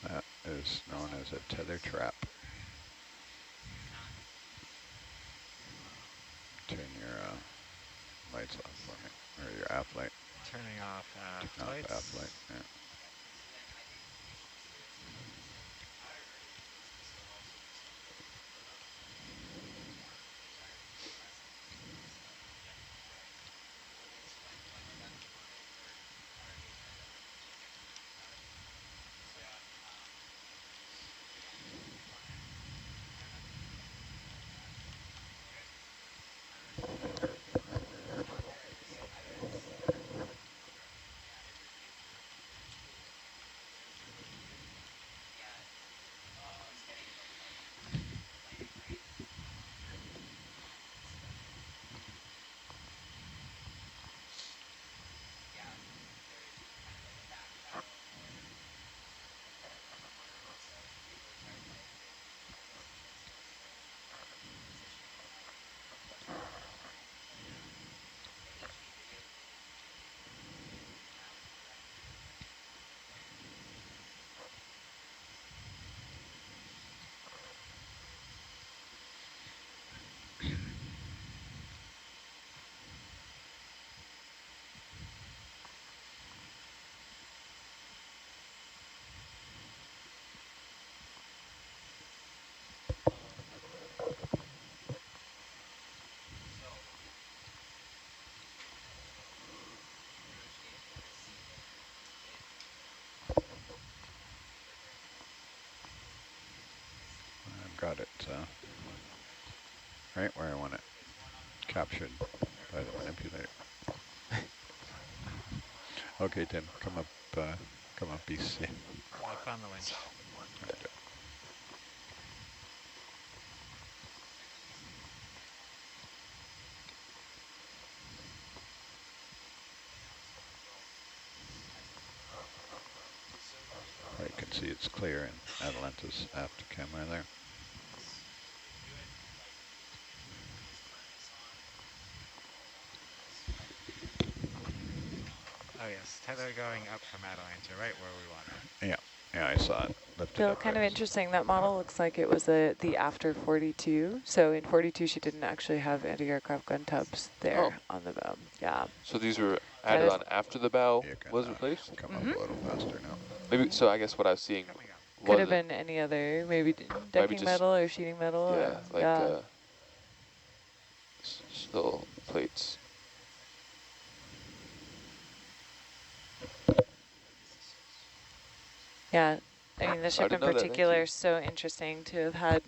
That is known as a tether trap. Turn your lights off for me, or your aft light. Turning off Turn off lights. aft light, yeah. I've got it right where I want it, captured by the manipulator. Okay, Tim, come up, be safe. Up on the winch. You can see it's clear in Atalanta's aft camera there. Oh yes, tether going up from Atalanta, right where we want it. Yeah, I saw it. Lifted Bill, up kind of there. interesting. That model looks like it was the after 42. So in 42, she didn't actually have anti-aircraft gun tubs there on the bow. Yeah. So these were That added is on after the bow You can was replaced? come up a little faster now. Maybe, so I guess what I was seeing Coming up. could have wasn't, been any other, maybe maybe decking just, metal or sheeting metal. Or, yeah, like yeah. little plates. Yeah, I mean, the ship in didn't know that, thank particular you. is so interesting to have had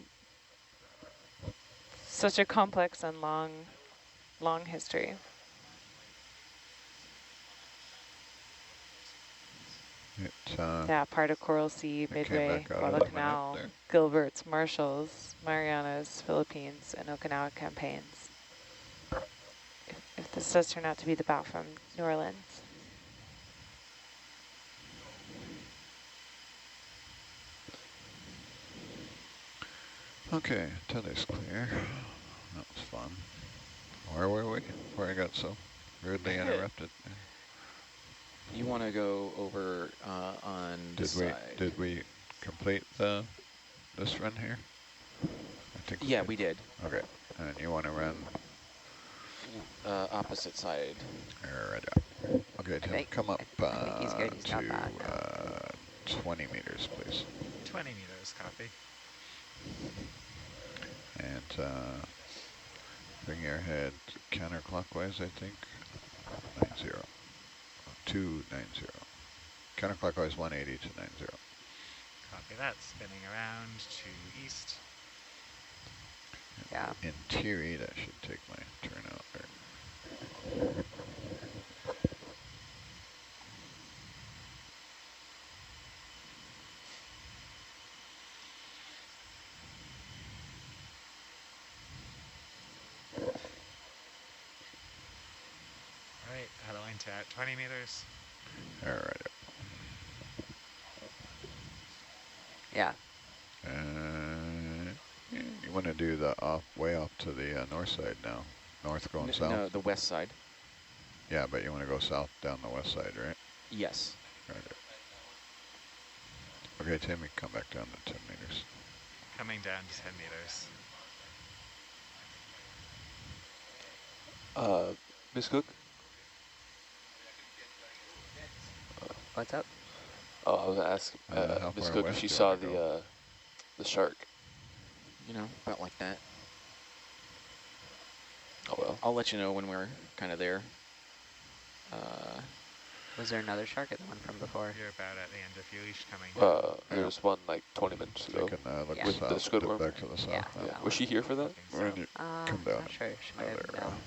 such a complex and long history. It, Yeah, part of Coral Sea, it came Midway, back out of the map Guadalcanal, there. Gilbert's, Marshalls, Marianas, Philippines, and Okinawa campaigns. If this does turn out to be the bow from New Orleans. Okay, tether's clear. That was fun. Where were we before I got so rudely interrupted? You want to go over on this side. Did we complete this run here? I think Yeah, did. we did. Okay, and you want to run Opposite side. right up. Okay, Tim, come up I think he's good. He's got to that now. 20 meters, please. 20 meters, copy. And bring your head counterclockwise, I think. 90. 290. Counterclockwise 180 to 90. Copy that. Spinning around to east. Yeah. In tier 8, I should take my turn out there. Right, Atalanta at 20 meters. All right. Yeah. You want to do the way off to the north side now. North going south? No, the west side. Yeah, but you want to go south down the west side, right? Yes. Right. Okay, Tim, you come back down to 10 meters. Coming down to 10 meters. Miss Cook? What's up? Oh, I was gonna ask how Miss far Cook if west she do you saw wanna go? the shark. You know, about like that. Oh well. I'll let you know when we're kind of there. Was there another shark at the one from before? You're about at the end of your leash coming down. There was one like 20 minutes You ago. can look Yeah. With the south, Squidward? back to the south. Yeah. Yeah. That Was she here for that? When you come down. Not sure. She might have been down.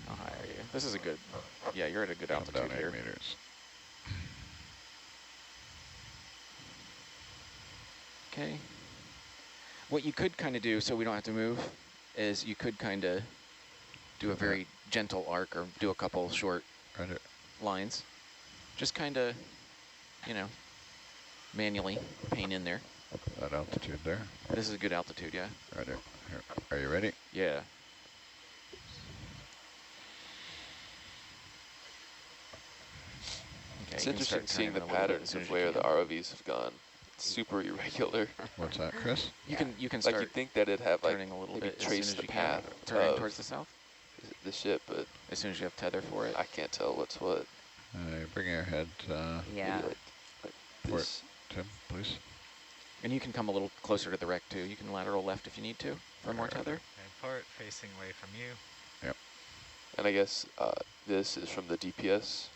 How high are you? This is a good, yeah, you're at a good Come altitude down 8 here. meters. Okay. What you could kind of do, so we don't have to move, is you could kind of do a very gentle arc or do a couple short Right. lines. Just kind of, you know, manually paint in there. That altitude there. This is a good altitude, yeah? Right. Here. Are you ready? Yeah. Okay, It's you can interesting start seeing the turning a little bit patterns as soon of as you where the can. ROVs have gone. It's super irregular. What's that, Chris? You can Like start you'd think that it'd have like turning a little maybe bit as soon trace as the you can. path Turning of towards the south the ship, but as soon as you have tether for it. I can't tell what's what. Bring your head Yeah. Maybe like for this. Tim, please. And you can come a little closer to the wreck too. You can lateral left if you need to for more tether. Okay, port facing away from you. Yep. And I guess this is from the DPS.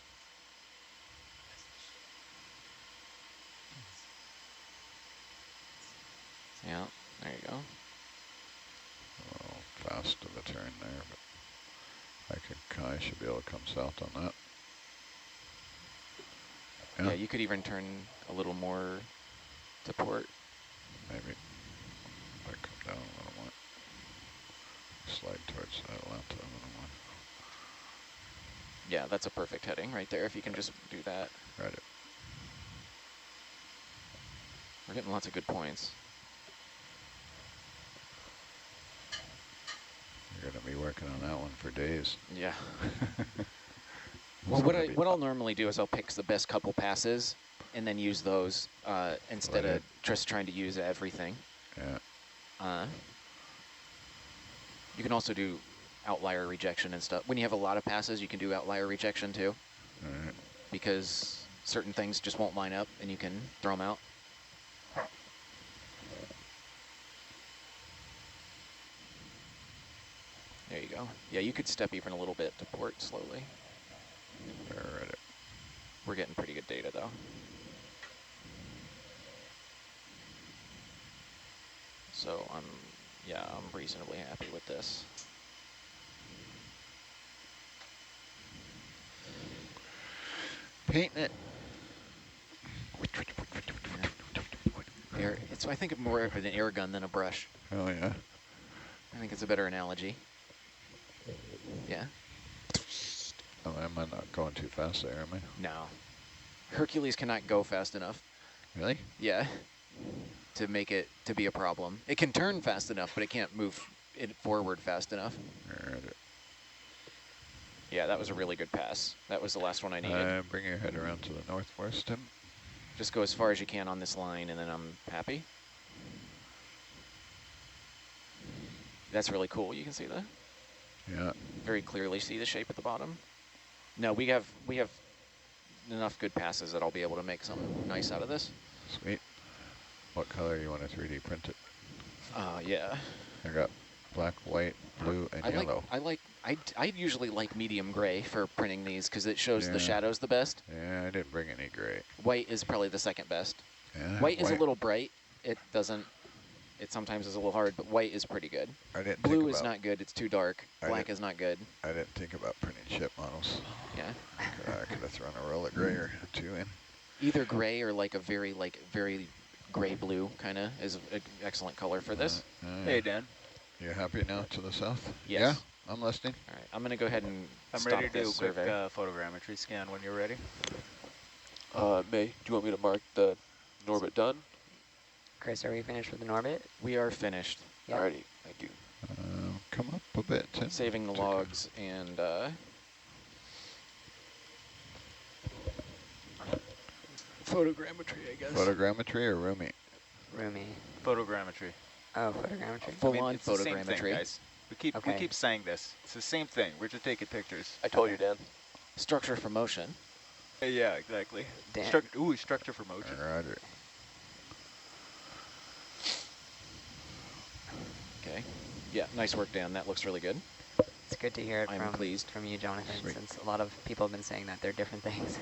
Yeah, there you go. A little fast of a turn there, but I should be able to come south on that. Yeah, you could even turn a little more to port. Maybe. I come down a little more. Slide towards Atalanta a little more. Yeah, that's a perfect heading right there if you can just do that. Right. We're getting lots of good points. You're going to be working on that one for days. Yeah. Well, what I'll normally do is I'll pick the best couple passes and then use those instead of just trying to use everything. Yeah. You can also do outlier rejection and stuff. When you have a lot of passes, you can do outlier rejection too, because certain things just won't line up and you can throw them out. There you go. Yeah, you could step even a little bit to port slowly. Right. We're getting pretty good data though. So I'm reasonably happy with this. Painting it. It's I think of more of an air gun than a brush. Oh yeah. I think it's a better analogy. Yeah. Oh, am I not going too fast there, am I? No. Hercules cannot go fast enough. Really? Yeah. To make it to be a problem. It can turn fast enough, but it can't move it forward fast enough. Alright. Yeah, that was a really good pass. That was the last one I needed. Bring your head around to the north for us, Tim. Just go as far as you can on this line, and then I'm happy. That's really cool. You can see that? Yeah. Very clearly see the shape at the bottom. No, we have enough good passes that I'll be able to make something nice out of this. Sweet. What color you want to 3D print it? Yeah. I got black, white, blue, and yellow. I usually like medium gray for printing these because it shows the shadows the best. Yeah, I didn't bring any gray. White is probably the second best. Yeah, white is a little bright. It sometimes is a little hard, but white is pretty good. I didn't Blue is not good. It's too dark. Black is not good. I didn't think about printing ship models. Yeah. I could have thrown a roll of gray or two in. Either gray or like a very gray blue kind of is an excellent color for this. Hey, Dan. You happy now to the south? Yes. Yeah, I'm listening. All right, I'm going to go ahead and I'm stop ready to do a this quick survey. photogrammetry scan when you're ready. May, do you want me to mark the NORBIT done? Chris, are we finished with the NORBIT? We are finished. Yep. Alrighty, thank you. Come up a bit, Tim. Saving the logs and photogrammetry, I guess. Photogrammetry or RUMI? RUMI. Photogrammetry. Oh, photogrammetry. Full-on it's the same thing, photogrammetry. guys. We keep saying this. It's the same thing. We're just taking pictures. I told you, Dan. Structure for motion. Yeah, exactly. Dan. Structure for motion. Roger. Okay. Yeah, nice work, Dan. That looks really good. It's good to hear it I'm pleased. from you, Jonathan, Sweet. since a lot of people have been saying that they're different things.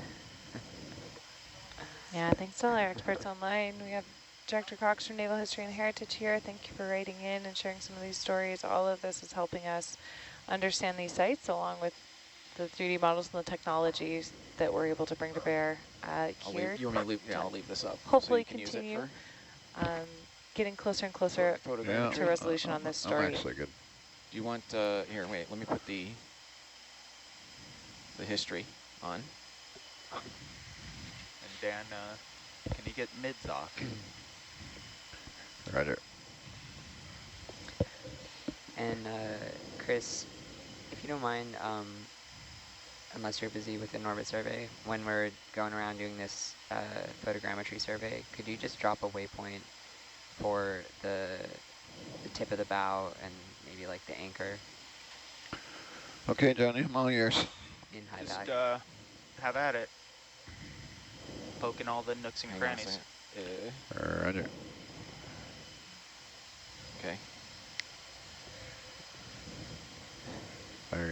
Yeah, thanks to all our experts online. We have Director Cox from Naval History and Heritage here. Thank you for writing in and sharing some of these stories. All of this is helping us understand these sites along with the 3D models and the technologies that we're able to bring to bear here. You want me to leave? Yeah, I'll leave this up. Hopefully so you can continue use it getting closer and closer for photogrammetry. to resolution on this story. I'm actually good. Do you want, here, wait, let me put the history on. And Dan, can you get mids off? Roger. And Chris, if you don't mind, unless you're busy with the NORBIT survey, when we're going around doing this photogrammetry survey, could you just drop a waypoint for the tip of the bow and maybe like the anchor Okay, Johnny, I'm all yours. in high Just back? have at it. Poking all the nooks and Hang on a crannies. second. Roger. Okay.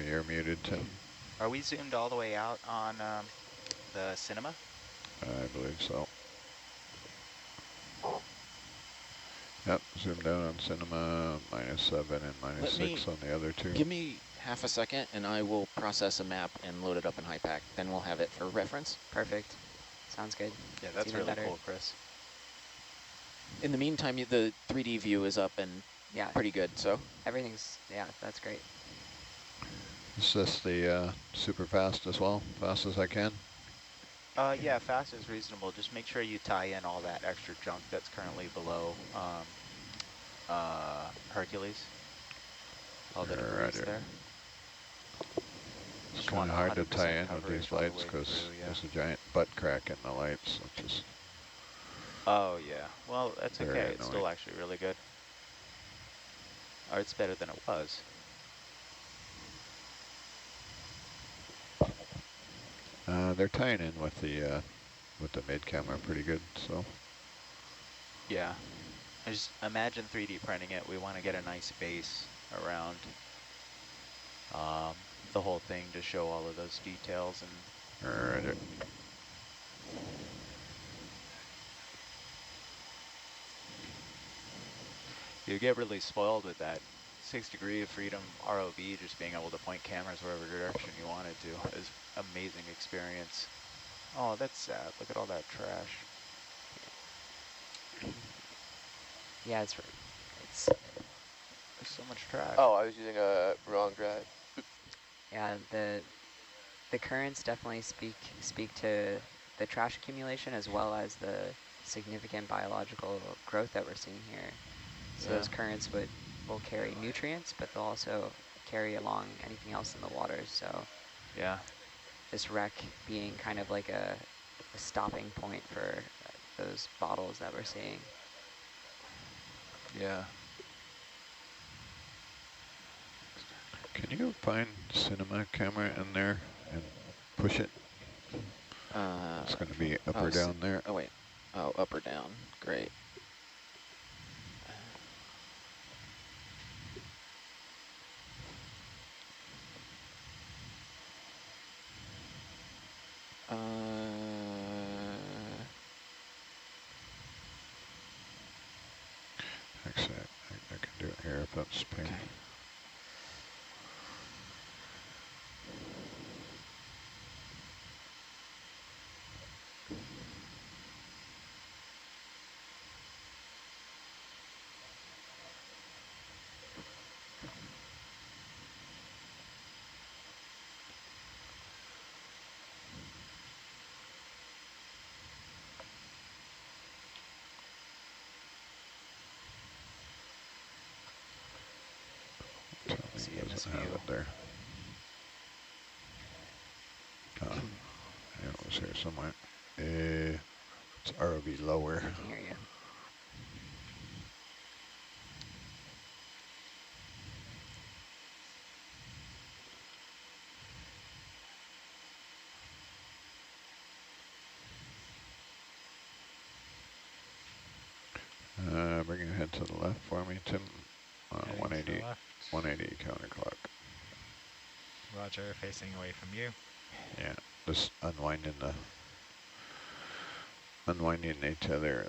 You're muted, Tim. Are we zoomed all the way out on the cinema? I believe so. Yep, zoom down on cinema, -7 and -6 on the other two. Give me half a second and I will process a map and load it up in HiPack. Then we'll have it for reference. Perfect. Sounds good. Yeah, It's that's even really better. cool, Chris. In the meantime, the 3D view is up and Yeah, pretty good, so. everything's, yeah, that's great. Is this the super fast as well? Fast as I can? Yeah, fast is reasonable. Just make sure you tie in all that extra junk that's currently below Hercules. All the debris Roger. there. It's Just kind want of hard to 100% tie in with coverage these all the lights way because through, yeah. there's a giant butt crack in the lights, which is Oh, yeah. Well, that's Very okay. It's still annoying. actually really good. Or it's better than it was. they're tying in with the mid camera pretty good. So Yeah. I just imagine 3D printing it. We want to get a nice base around the whole thing to show all of those details. And Roger. You get really spoiled with that 6 degree of freedom ROV, just being able to point cameras wherever direction you wanted to. Is amazing experience. Oh, that's sad. Look at all that trash. Yeah, it's There's so much trash. Oh, I was using a wrong drive. yeah, the currents definitely speak to the trash accumulation as well as the significant biological growth that we're seeing here. So Yeah. those currents will carry nutrients, but they'll also carry along anything else in the water. So Yeah. this wreck being kind of like a stopping point for those bottles that we're seeing. Yeah. Can you find cinema camera in there and push it? It's going to be up or down there. Oh, wait. Oh, up or down. Great. Actually, I can do it here if that's pain. Okay. Tell me See it in this doesn't have view. it there. Yeah, it was here somewhere. It's ROV lower. I can hear you. Bring your head to the left for me, Tim. Heading to 180, the left. 180 counterclock. Roger, facing away from you. Yeah, just unwinding the tether.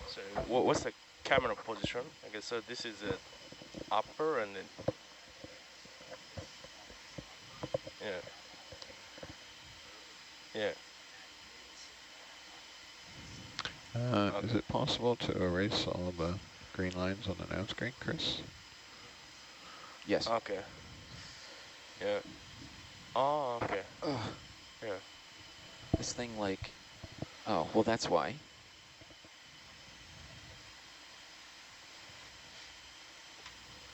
So what's the camera position? I guess so. This is the upper and then yeah. Is it possible to erase all the green lines on the nav screen, Chris? Yes. Okay. Yeah. Oh, okay. Ugh. Yeah. This thing like, oh, well, that's why.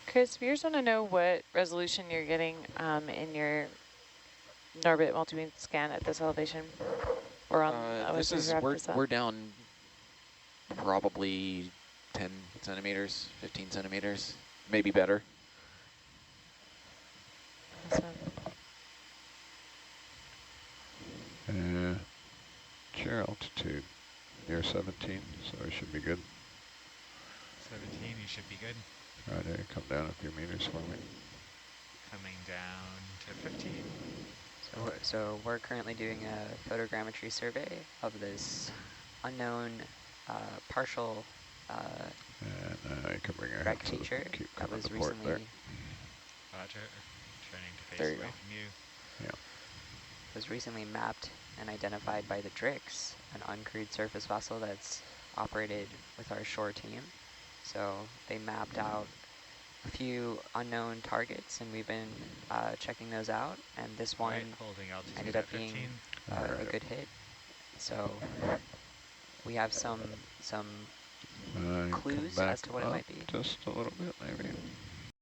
Chris, viewers want to know what resolution you're getting in your NORBIT multibeam scan at this elevation, or on We're down probably 10 centimeters, 15 centimeters, maybe better. Awesome. Chair altitude near 17, so it should be good. 17, you should be good. Roger, come down a few meters for me. Coming down to 15. So we're currently doing a photogrammetry survey of this unknown partial And you can bring your head wreck to the, feature keep that coming was to port there. recently Roger, turning to There face you away go. from you. mapped and identified by the DRIX, an uncrewed surface vessel that's operated with our shore team. So they mapped out a few unknown targets, and we've been checking those out. And this one Right, holding altitude ended at up being 15. a good hit. So we have some clues Come back as to what it up might be. just a little bit, maybe.